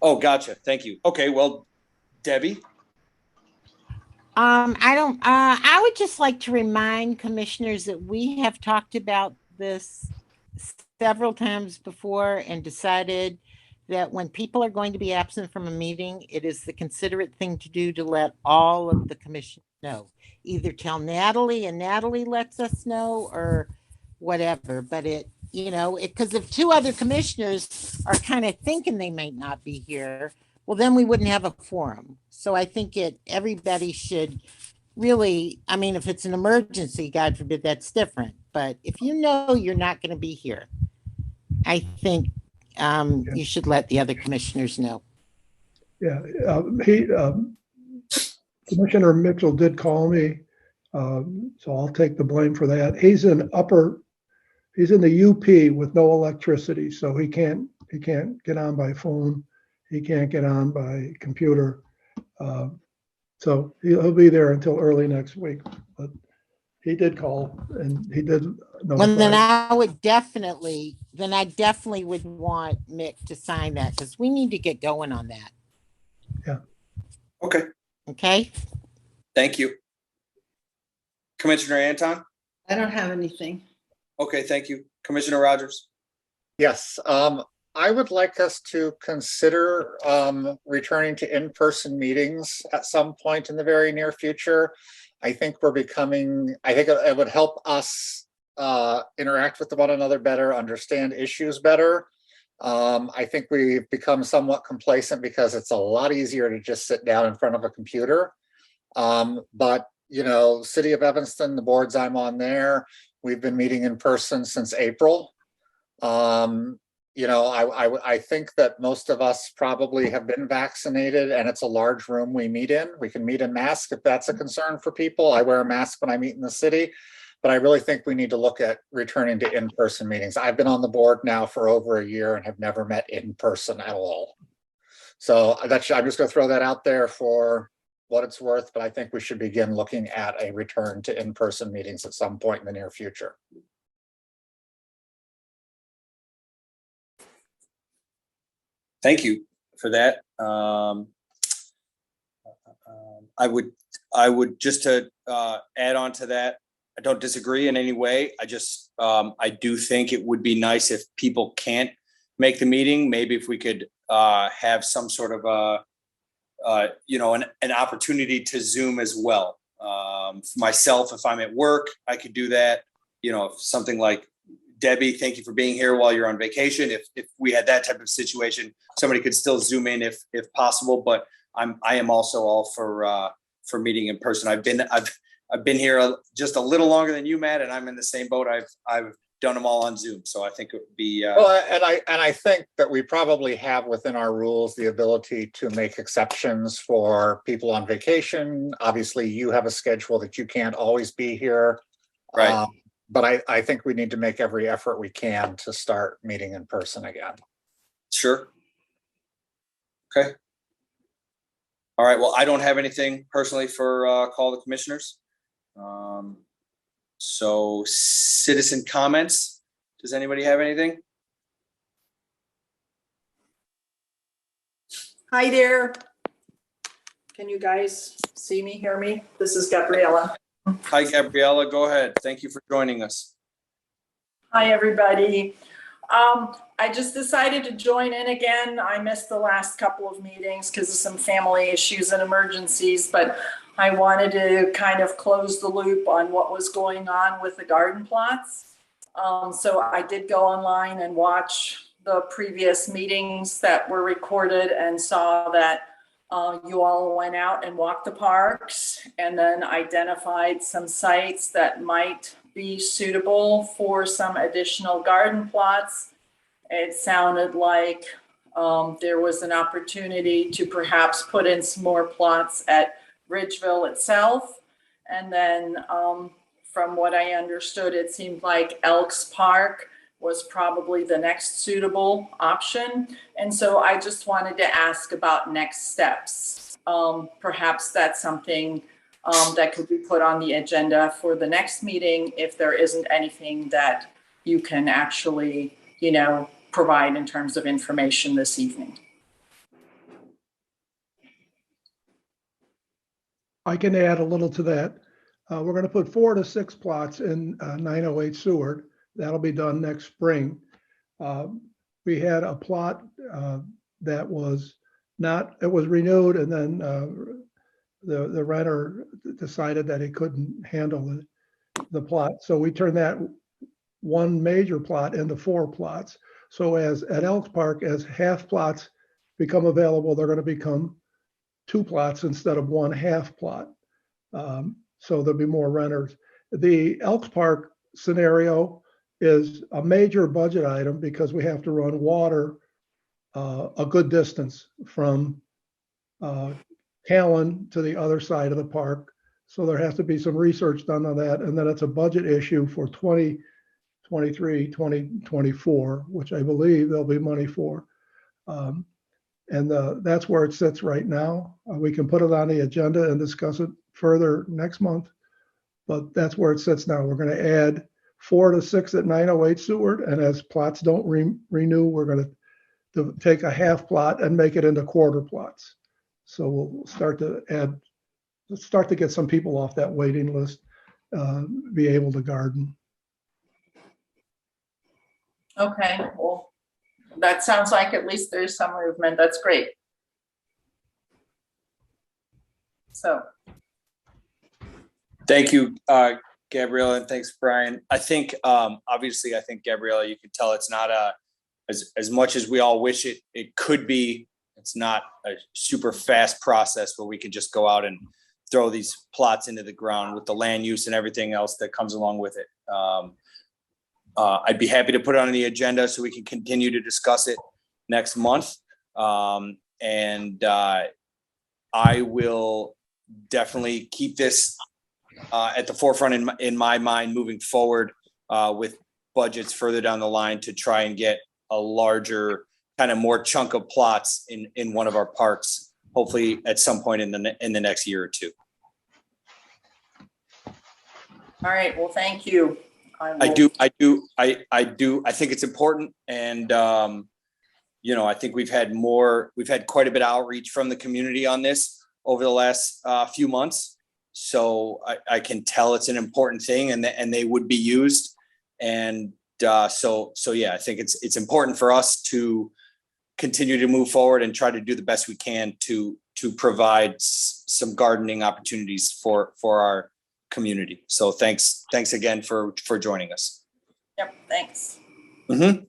Oh, gotcha. Thank you. Okay, well, Debbie. I would just like to remind commissioners that we have talked about this several times before and decided that when people are going to be absent from a meeting, it is the considerate thing to do to let all of the commission know. Either tell Natalie and Natalie lets us know or whatever, but because if two other commissioners are kind of thinking they might not be here, well, then we wouldn't have a forum. So I think everybody should really, I mean, if it's an emergency, God forbid, that's different. But if you know you're not going to be here, I think you should let the other commissioners know. Yeah, Commissioner Mitchell did call me, so I'll take the blame for that. He's in the UP with no electricity, so he can't get on by phone. He can't get on by computer. So he'll be there until early next week, but he did call and he did Well, then notify. I definitely would want Mick to sign that because we need to get going on that. Okay, Okay? thank you. Commissioner Anton? I don't have anything. Okay, thank you. Commissioner Rogers? Yes, I would like us to consider returning to in-person meetings at some point in the very near future. I think it would help us interact with one another better, understand issues better. I think we've become somewhat complacent because it's a lot easier to just sit down in front of a computer. But, City of Evanston, the boards I'm on there, we've been meeting in person since April. I think that most of us probably have been vaccinated, and it's a large room we meet in. We can meet in masks if that's a concern for people. I wear a mask when I meet in the city, but I really think we need to look at returning to in-person meetings. I've been on the board now for over a year and have never met in person at all. So I'm just going to throw that out there for what it's worth, but I think we should begin looking at a return to in-person meetings at some point in the near future. Thank you for that. I would just to add on to that, I don't disagree in any way. I do think it would be nice if people can't make the meeting. Maybe if we could have some sort of an opportunity to Zoom as well. For myself, if I'm at work, I could do that. Something like Debbie, thank you for being here while you're on vacation. If we had that type of situation, somebody could still Zoom in if possible. But I am also all for meeting in person. I've been here just a little longer than you, Matt, and I'm in the same boat. I've done them all on Zoom, so I think it would be. Well, and I think that we probably have within our rules the ability to make exceptions for people on vacation. Obviously, you have a schedule that you can't always be here. Right. But I think we need to make every effort we can to start meeting in person again. Sure. Okay. All right. Well, I don't have anything personally for call the commissioners. So citizen comments. Does anybody have anything? Hi there. Can you guys see me, hear me? This is Gabriella. Hi, Gabriella. Go ahead. Thank you for joining us. Hi, everybody. I just decided to join in again. I missed the last couple of meetings because of some family issues and emergencies, but I wanted to kind of close the loop on what was going on with the garden plots. So I did go online and watch the previous meetings that were recorded and saw that you all went out and walked the parks and then identified some sites that might be suitable for some additional garden plots. It sounded like there was an opportunity to perhaps put in some more plots at Ridgeville itself. And then from what I understood, it seemed like Elks Park was probably the next suitable option. And so I just wanted to ask about next steps. Perhaps that's something that could be put on the agenda for the next meeting if there isn't anything that you can actually, provide in terms of information this evening. I can add a little to that. We're going to put 4 to 6 plots in 908 Seward. That'll be done next spring. We had a plot that was renewed, and then the renter decided that he couldn't handle the plot. So we turned that one major plot into 4 plots. So at Elks Park, as half plots become available, they're going to become 2 plots instead of 1 half plot. So there'll be more renters. The Elks Park scenario is a major budget item because we have to run water a good distance from Callan to the other side of the park. So there has to be some research done on that. And then it's a budget issue for 2023, 2024, which I believe there'll be money for. And that's where it sits right now. We can put it on the agenda and discuss it further next month, but that's where it sits now. We're going to add 4 to 6 at 908 Seward, and as plots don't renew, we're going to take a half plot and make it into quarter plots. So we'll start to get some people off that waiting list, be able to garden. Okay, well, that sounds like at least there's some movement. That's great. So. Thank you, Gabriella, and thanks, Brian. I think, obviously, I think, Gabriella, you can tell it's not as much as we all wish it could be. It's not a super fast process where we can just go out and throw these plots into the ground with the land use and everything else that comes along with it. I'd be happy to put it on the agenda so we can continue to discuss it next month. And I will definitely keep this at the forefront in my mind moving forward with budgets further down the line to try and get a larger kind of more chunk of plots in one of our parks, hopefully at some point in the next year or two. All right, well, thank you. I do. I think it's important. And, I think we've had quite a bit of outreach from the community on this over the last few months. So I can tell it's an important thing and they would be used. And so yeah, I think it's important for us to continue to move forward and try to do the best we can to provide some gardening opportunities for our community. So thanks again for joining us. Yep, thanks. Mm-hmm.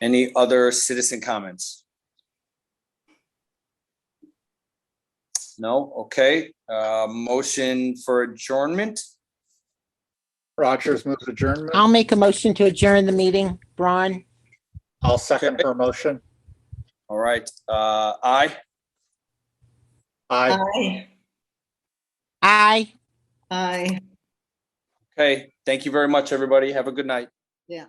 Any other citizen comments? No? Okay. Motion for adjournment. Rogers moves adjournment. I'll make a motion to adjourn the meeting. Braun? I'll second her motion. All right. Aye. Aye. Aye. Aye. Aye. Okay. Thank you very much, everybody. Have a good night. Yeah.